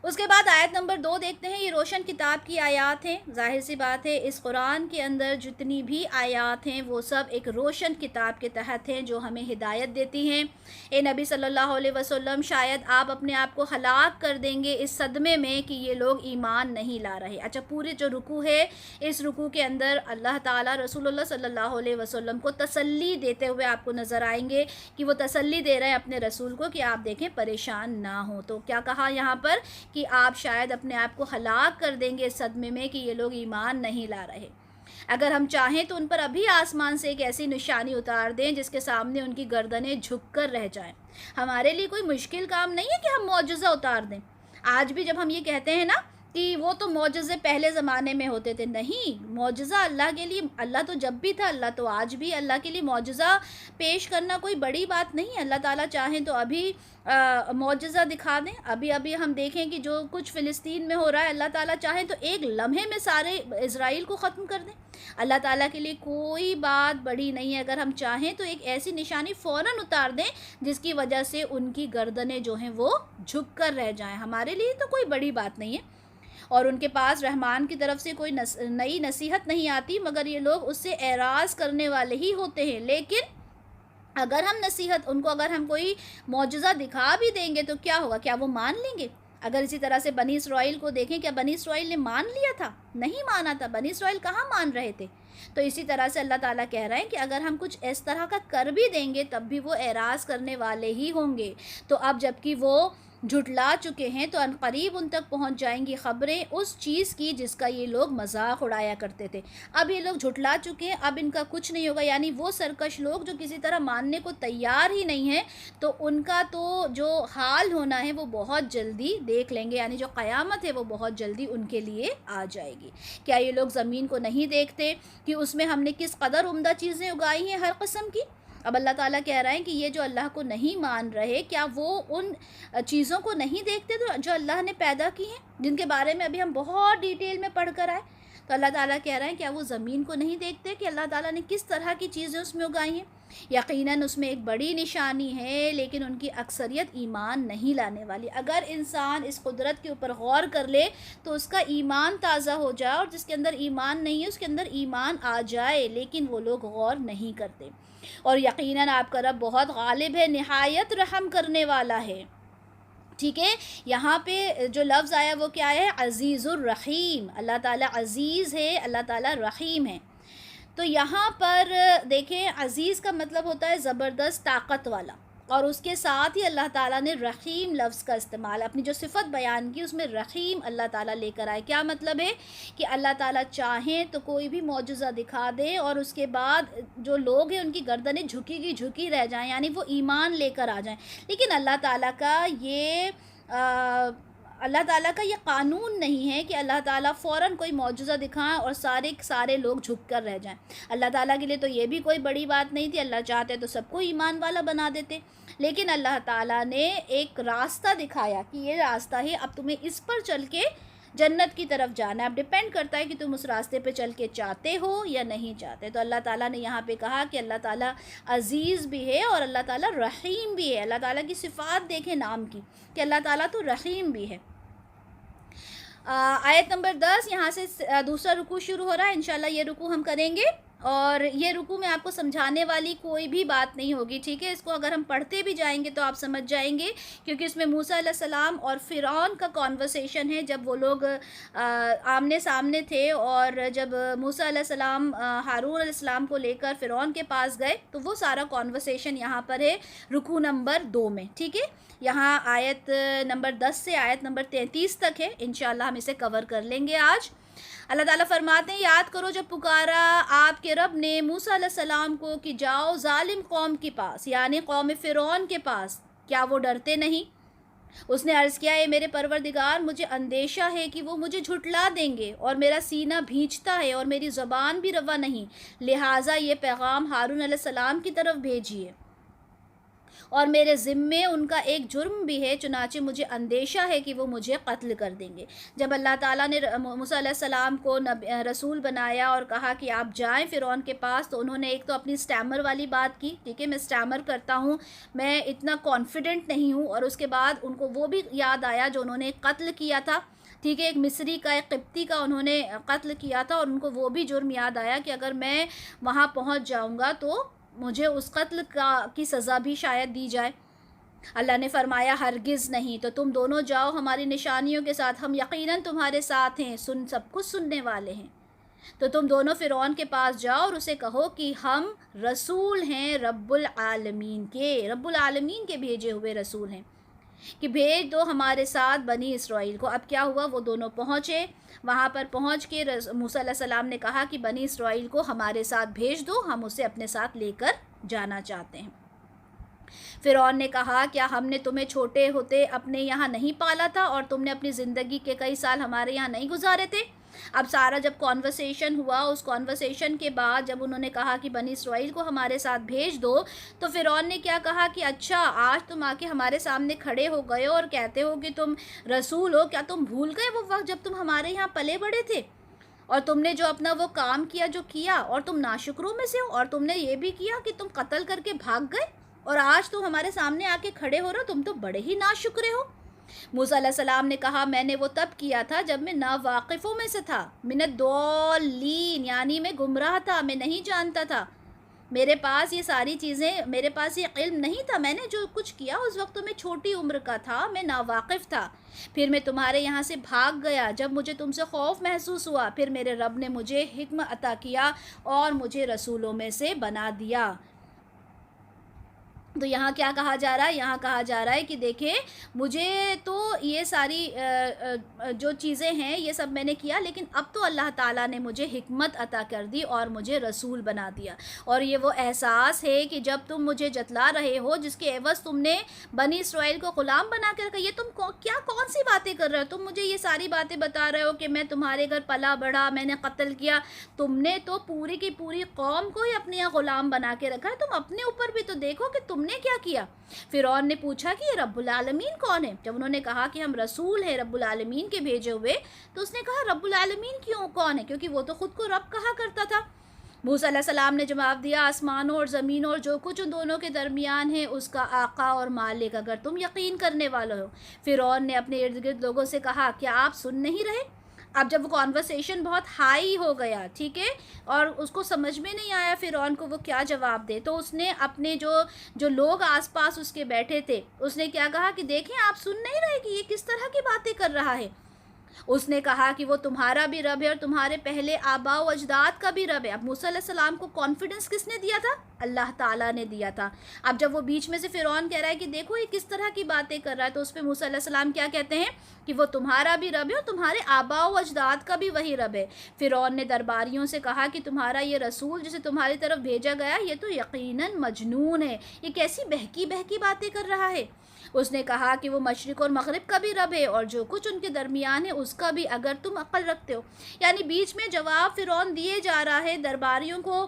A: اس کے بعد آیت نمبر 2 دیکھتے ہیں، یہ روشن کتاب کی آیات ہیں۔ ظاہر سی بات ہے اس قرآن کے اندر جتنی بھی آیات ہیں وہ سب ایک روشن کتاب کے تحت ہیں جو ہمیں ہدایت دیتی ہیں۔ اے نبی صلی اللہ علیہ وسلم، شاید آپ اپنے آپ کو ہلاک کر دیں گے اس صدمے میں کہ یہ لوگ ایمان نہیں لا رہے۔ اچھا، پورے جو رکوع ہے، اس رکوع کے اندر اللہ تعالیٰ رسول اللہ صلی اللہ علیہ وسلم کو تسلی دیتے ہوئے آپ کو نظر آئیں گے کہ وہ تسلی دے رہے ہیں اپنے رسول کو کہ آپ دیکھیں پریشان نہ ہوں۔ تو کیا کہا یہاں پر کہ آپ شاید اپنے آپ کو ہلاک کر دیں گے اس صدمے میں کہ یہ لوگ ایمان نہیں لا رہے۔ اگر ہم چاہیں تو ان پر ابھی آسمان سے ایک ایسی نشانی اتار دیں جس کے سامنے ان کی گردنیں جھک کر رہ جائیں۔ ہمارے لیے کوئی مشکل کام نہیں ہے کہ ہم معجزہ اتار دیں۔ آج بھی جب ہم یہ کہتے ہیں نا کہ وہ تو معجزے پہلے زمانے میں ہوتے تھے، نہیں، معجزہ اللہ کے لیے، اللہ تو جب بھی تھا، اللہ تو آج بھی، اللہ کے لیے معجزہ پیش کرنا کوئی بڑی بات نہیں ہے۔ اللہ تعالیٰ چاہیں تو ابھی معجزہ دکھا دیں۔ ابھی ہم دیکھیں کہ جو کچھ فلسطین میں ہو رہا ہے، اللہ تعالیٰ چاہیں تو ایک لمحے میں سارے اسرائیل کو ختم کر دیں۔ اللہ تعالیٰ کے لیے کوئی بات بڑی نہیں ہے۔ اگر ہم چاہیں تو ایک ایسی نشانی فوراً اتار دیں جس کی وجہ سے ان کی گردنیں جو ہیں وہ جھک کر رہ جائیں۔ ہمارے لیے تو کوئی بڑی بات نہیں ہے، اور ان کے پاس رحمان کی طرف سے کوئی نئی نصیحت نہیں آتی، مگر یہ لوگ اس سے اعراض کرنے والے ہی ہوتے ہیں۔ لیکن اگر ہم نصیحت ان کو، اگر ہم کوئی معجزہ دکھا بھی دیں گے تو کیا ہوگا؟ کیا وہ مان لیں گے؟ اگر اسی طرح سے بنی اسرائیل کو دیکھیں، کیا بنی اسرائیل نے مان لیا تھا؟ نہیں مانا تھا۔ بنی اسرائیل کہاں مان رہے تھے؟ تو اسی طرح سے اللہ تعالیٰ کہہ رہے ہیں کہ اگر ہم کچھ اس طرح کا کر بھی دیں گے تب بھی وہ اعراض کرنے والے ہی ہوں گے۔ تو اب جبکہ وہ جھٹلا چکے ہیں تو عنقریب ان تک پہنچ جائیں گی خبریں اس چیز کی جس کا یہ لوگ مذاق اڑایا کرتے تھے۔ اب یہ لوگ جھٹلا چکے ہیں، اب ان کا کچھ نہیں ہوگا، یعنی وہ سرکش لوگ جو کسی طرح ماننے کو تیار ہی نہیں ہیں، تو ان کا تو جو حال ہونا ہے وہ بہت جلدی دیکھ لیں گے، یعنی جو قیامت ہے وہ بہت جلدی ان کے لیے آ جائے گی۔ کیا یہ لوگ زمین کو نہیں دیکھتے کہ اس میں ہم نے کس قدر عمدہ چیزیں اگائی ہیں ہر قسم کی؟ اب اللہ تعالیٰ کہہ رہے ہیں کہ یہ جو اللہ کو نہیں مان رہے، کیا وہ ان چیزوں کو نہیں دیکھتے تو جو اللہ نے پیدا کی ہیں، جن کے بارے میں ابھی ہم بہت ڈیٹیل میں پڑھ کر آئے؟ تو اللہ تعالیٰ کہہ رہے ہیں کیا وہ زمین کو نہیں دیکھتے کہ اللہ تعالیٰ نے کس طرح کی چیزیں اس میں اگائی ہیں؟ یقیناً اس میں ایک بڑی نشانی ہے، لیکن ان کی اکثریت ایمان نہیں لانے والی۔ اگر انسان اس قدرت کے اوپر غور کر لے تو اس کا ایمان تازہ ہو جائے، اور جس کے اندر ایمان نہیں ہے اس کے اندر ایمان آ جائے، لیکن وہ لوگ غور نہیں کرتے۔ اور یقیناً آپ کا رب بہت غالب ہے، نہایت رحم کرنے والا ہے، ٹھیک ہے۔ یہاں پہ جو لفظ آیا وہ کیا ہے؟ عزیز الرحیم۔ اللہ تعالیٰ عزیز ہے، اللہ تعالیٰ رحیم ہے۔ تو یہاں پر دیکھیں، عزیز کا مطلب ہوتا ہے زبردست طاقت والا، اور اس کے ساتھ ہی اللہ تعالیٰ نے رحیم لفظ کا استعمال، اپنی جو صفت بیان کی اس میں رحیم اللہ تعالیٰ لے کر آئے۔ کیا مطلب ہے؟ کہ اللہ تعالیٰ چاہیں تو کوئی بھی معجزہ دکھا دے اور اس کے بعد جو لوگ ہیں ان کی گردنیں جھکی رہ جائیں، یعنی وہ ایمان لے کر آ جائیں۔ لیکن اللہ تعالیٰ کا یہ قانون نہیں ہے کہ اللہ تعالیٰ فوراً کوئی معجزہ دکھائیں اور سارے لوگ جھک کر رہ جائیں۔ اللہ تعالیٰ کے لیے تو یہ بھی کوئی بڑی بات نہیں تھی، اللہ چاہتے تو سب کو ایمان والا بنا دیتے، لیکن اللہ تعالیٰ نے ایک راستہ دکھایا کہ یہ راستہ ہے، اب تمہیں اس پر چل کے جنت کی طرف جانا ہے۔ اب ڈیپینڈ کرتا ہے کہ تم اس راستے پہ چل کے چاہتے ہو یا نہیں چاہتے۔ تو اللہ تعالیٰ نے یہاں پہ کہا کہ اللہ تعالیٰ عزیز بھی ہے اور اللہ تعالیٰ رحیم بھی ہے۔ اللہ تعالیٰ کی صفات دیکھیں نام کی کہ اللہ تعالیٰ تو رحیم بھی ہے۔ آیت نمبر 10، یہاں سے دوسرا رکوع شروع ہو رہا ہے۔ انشاءاللہ یہ رکوع ہم کریں گے، اور یہ رکوع میں آپ کو سمجھانے والی کوئی بھی بات نہیں ہوگی، ٹھیک ہے۔ اس کو اگر ہم پڑھتے بھی جائیں گے تو آپ سمجھ جائیں گے، کیونکہ اس میں موسیٰ علیہ السلام اور فرعون کا کانورسیشن ہے، جب وہ لوگ آمنے سامنے تھے، اور جب موسیٰ علیہ السلام ہارون علیہ السلام کو لے کر فرعون کے پاس گئے تو وہ سارا کانورسیشن یہاں پر ہے رکوع نمبر 2 میں، ٹھیک ہے۔ یہاں آیت نمبر 10 سے آیت نمبر 33 تک ہے، انشاءاللہ ہم اسے کور کر لیں گے آج۔ اللہ تعالیٰ فرماتے ہیں، یاد کرو جب پکارا آپ کے رب نے موسیٰ علیہ السلام کو کہ جاؤ ظالم قوم کے پاس، یعنی قوم فرعون کے پاس، کیا وہ ڈرتے نہیں؟ اس نے عرض کیا، اے میرے پروردگار، مجھے اندیشہ ہے کہ وہ مجھے جھٹلا دیں گے، اور میرا سینہ بھینچتا ہے اور میری زبان بھی روا نہیں، لہٰذا یہ پیغام ہارون علیہ السلام کی طرف بھیجیے۔ اور میرے ذمے ان کا ایک جرم بھی ہے، چنانچہ مجھے اندیشہ ہے کہ وہ مجھے قتل کر دیں گے۔ جب اللہ تعالیٰ نے موسیٰ علیہ السلام کو رسول بنایا اور کہا کہ آپ جائیں فرعون کے پاس، تو انہوں نے ایک تو اپنی سٹیمر والی بات کی، ٹھیک ہے، میں سٹیمر کرتا ہوں، میں اتنا کانفیڈنٹ نہیں ہوں، اور اس کے بعد ان کو وہ بھی یاد آیا جو انہوں نے قتل کیا تھا، ٹھیک ہے، ایک مصری کا، ایک قبطی کا انہوں نے قتل کیا تھا، اور ان کو وہ بھی جرم یاد آیا کہ اگر میں وہاں پہنچ جاؤں گا تو مجھے اس قتل کی سزا بھی شاید دی جائے۔ اللہ نے فرمایا ہرگز نہیں، تو تم دونوں جاؤ ہماری نشانیوں کے ساتھ، ہم یقیناً تمہارے ساتھ ہیں، سب کچھ سننے والے ہیں۔ تو تم دونوں فرعون کے پاس جاؤ اور اسے کہو کہ ہم رسول ہیں رب العالمین کے بھیجے ہوئے رسول ہیں، کہ بھیج دو ہمارے ساتھ بنی اسرائیل کو۔ اب کیا ہوا، وہ دونوں پہنچے، وہاں پر پہنچ کے موسیٰ علیہ السلام نے کہا کہ بنی اسرائیل کو ہمارے ساتھ بھیج دو، ہم اسے اپنے ساتھ لے کر جانا چاہتے ہیں۔ فرعون نے کہا کیا ہم نے تمہیں چھوٹے ہوتے اپنے یہاں نہیں پالا تھا، اور تم نے اپنی زندگی کے کئی سال ہمارے یہاں نہیں گزارے تھے؟ اب سارا جب کانورسیشن ہوا، اس کانورسیشن کے بعد جب انہوں نے کہا کہ بنی اسرائیل کو ہمارے ساتھ بھیج دو، تو فرعون نے کیا کہا کہ اچھا آج تم آ کے ہمارے سامنے کھڑے ہو گئے اور کہتے ہو کہ تم رسول ہو، کیا تم بھول گئے وہ وقت جب تم ہمارے یہاں پلے بڑے تھے، اور تم نے جو اپنا وہ کام کیا جو کیا، اور تم ناشکروں میں سے ہو، اور تم نے یہ بھی کیا کہ تم قتل کر کے بھاگ گئے، اور آج تم ہمارے سامنے آ کے کھڑے ہو رہے ہو، تم تو بڑے ہی ناشکرے ہو۔ موسیٰ علیہ السلام نے کہا میں نے وہ تب کیا تھا جب میں ناواقفوں میں سے تھا، من الضالین، یعنی میں گمراہ تھا، میں نہیں جانتا تھا، میرے پاس یہ ساری چیزیں، میرے پاس یہ علم نہیں تھا، میں نے جو کچھ کیا اس وقت تو میں چھوٹی عمر کا تھا، میں ناواقف تھا، پھر میں تمہارے یہاں سے بھاگ گیا جب مجھے تم سے خوف محسوس ہوا، پھر میرے رب نے مجھے حکم عطا کیا اور مجھے رسولوں میں سے بنا دیا۔ تو یہاں کیا کہا جا رہا ہے، یہاں کہا جا رہا ہے کہ دیکھیں مجھے تو یہ ساری جو چیزیں ہیں یہ سب میں نے کیا، لیکن اب تو اللہ تعالیٰ نے مجھے حکمت عطا کر دی اور مجھے رسول بنا دیا، اور یہ وہ احساس ہے کہ جب تم مجھے جتلا رہے ہو جس کے عوض تم نے بنی اسرائیل کو غلام بنا کر رکھا، یہ تم کون سی باتیں کر رہے ہو، تم مجھے یہ ساری باتیں بتا رہے ہو کہ میں تمہارے گھر پلا بڑھا، میں نے قتل کیا، تم نے تو پوری کی پوری قوم کو ہی اپنے یہاں غلام بنا کے رکھا ہے، تم اپنے اوپر بھی تو دیکھو کہ تم نے کیا کیا۔ فرعون نے پوچھا کہ یہ رب العالمین کون ہے؟ جب انہوں نے کہا کہ ہم رسول ہیں رب العالمین کے بھیجے ہوئے، تو اس نے کہا رب العالمین کون ہے، کیونکہ وہ تو خود کو رب کہا کرتا تھا۔ موسیٰ علیہ السلام نے جواب دیا آسمانوں اور زمینوں اور جو کچھ ان دونوں کے درمیان ہے اس کا آقا اور مالک، اگر تم یقین کرنے والے ہو۔ فرعون نے اپنے ارد گرد لوگوں سے کہا کیا آپ سن نہیں رہے؟ اب جب وہ کانورسیشن بہت ہائی ہو گیا، ٹھیک ہے، اور اس کو سمجھ میں نہیں آیا فرعون کو وہ کیا جواب دے، تو اس نے اپنے جو لوگ آس پاس اس کے بیٹھے تھے، اس نے کیا کہا کہ دیکھیں آپ سن نہیں رہے کہ یہ کس طرح کی باتیں کر رہا ہے۔ اس نے کہا کہ وہ تمہارا بھی رب ہے اور تمہارے پہلے آباء و اجداد کا بھی رب ہے۔ اب موسیٰ علیہ السلام کو کانفیڈنس کس نے دیا تھا؟ اللہ تعالیٰ نے دیا تھا۔ اب جب وہ بیچ میں سے فرعون کہہ رہا ہے کہ دیکھو یہ کس طرح کی باتیں کر رہا ہے، تو اس پہ موسیٰ علیہ السلام کیا کہتے ہیں کہ وہ تمہارا بھی رب ہے اور تمہارے آباء و اجداد کا بھی وہی رب ہے۔ فرعون نے درباریوں سے کہا کہ تمہارا یہ رسول جسے تمہاری طرف بھیجا گیا یہ تو یقیناً مجنون ہے، یہ کیسی بہکی بہکی باتیں کر رہا ہے۔ اس نے کہا کہ وہ مشرق اور مغرب کا بھی رب ہے اور جو کچھ ان کے درمیان ہے اس کا بھی، اگر تم عقل رکھتے ہو۔ یعنی بیچ میں جواب فرعون دیے جا رہا ہے، درباریوں کو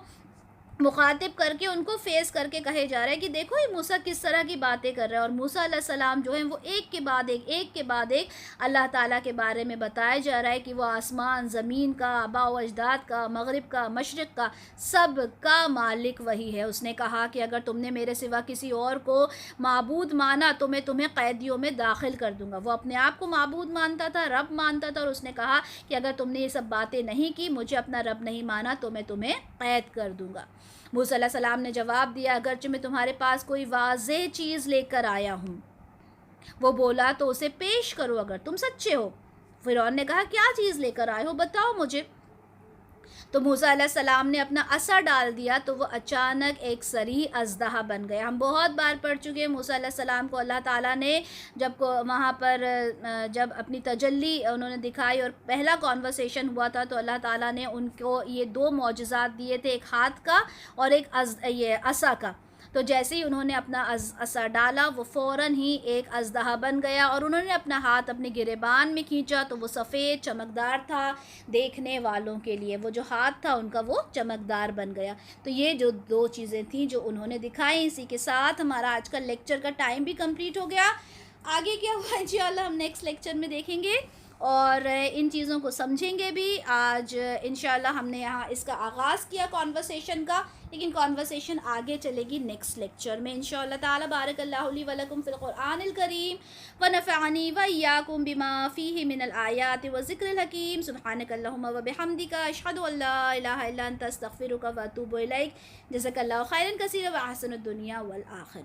A: مخاطب کر کے ان کو فیس کر کے کہے جا رہا ہے کہ دیکھو یہ موسیٰ کس طرح کی باتیں کر رہا ہے، اور موسیٰ علیہ السلام جو ہیں وہ ایک کے بعد ایک اللہ تعالیٰ کے بارے میں بتایا جا رہا ہے کہ وہ آسمان زمین کا، آباء و اجداد کا، مغرب کا، مشرق کا، سب کا مالک وہی ہے۔ اس نے کہا کہ اگر تم نے میرے سوا کسی اور کو معبود مانا تو میں تمہیں قیدیوں میں داخل کر دوں گا۔ وہ اپنے آپ کو معبود مانتا تھا، رب مانتا تھا، اور اس نے کہا کہ اگر تم نے یہ سب باتیں نہیں کی، مجھے اپنا رب نہیں مانا، تو میں تمہیں قید کر دوں گا۔ موسیٰ علیہ السلام نے جواب دیا اگرچہ میں تمہارے پاس کوئی واضح چیز لے کر آیا ہوں۔ وہ بولا تو اسے پیش کرو اگر تم سچے ہو۔ فرعون نے کہا کیا چیز لے کر آئے ہو، بتاؤ مجھے۔ تو موسیٰ علیہ السلام نے اپنا عصا ڈال دیا تو وہ اچانک ایک صریح اژدہا بن گیا۔ ہم بہت بار پڑھ چکے ہیں موسیٰ علیہ السلام کو اللہ تعالیٰ نے جب وہاں پر جب اپنی تجلی انہوں نے دکھائی اور پہلا کانورسیشن ہوا تھا تو اللہ تعالیٰ نے ان کو یہ دو معجزات دیے تھے، ایک ہاتھ کا اور ایک یہ عصا کا۔ تو جیسے ہی انہوں نے اپنا عصا ڈالا وہ فوراً ہی ایک اژدہا بن گیا، اور انہوں نے اپنا ہاتھ اپنے گریبان میں کھینچا تو وہ سفید چمکدار تھا دیکھنے والوں کے لیے، وہ جو ہاتھ تھا ان کا وہ چمکدار بن گیا۔ تو یہ جو دو چیزیں تھیں جو انہوں نے دکھائیں، اسی کے ساتھ ہمارا آج کا لیکچر کا ٹائم بھی کمپلیٹ ہو گیا۔ آگے کیا ہوا انشاءاللہ ہم نیکسٹ لیکچر میں دیکھیں گے اور ان چیزوں کو سمجھیں گے بھی۔ آج انشاءاللہ ہم نے یہاں اس کا آغاز کیا کانورسیشن کا، لیکن کانورسیشن آگے چلے گی نیکسٹ لیکچر میں انشاءاللہ تعالی۔ بارک اللہ لی ولکم فی القرآن الکریم ونفعنی وإیاکم بما فیہ من الآیات والذکر الحکیم۔ سبحانک اللہم وبحمدک، اشہد ان لا الہ الا انت، استغفرک واتوب الیک۔ جزاک اللہ خیرا کثیرا وأحسن الدنیا والآخرہ۔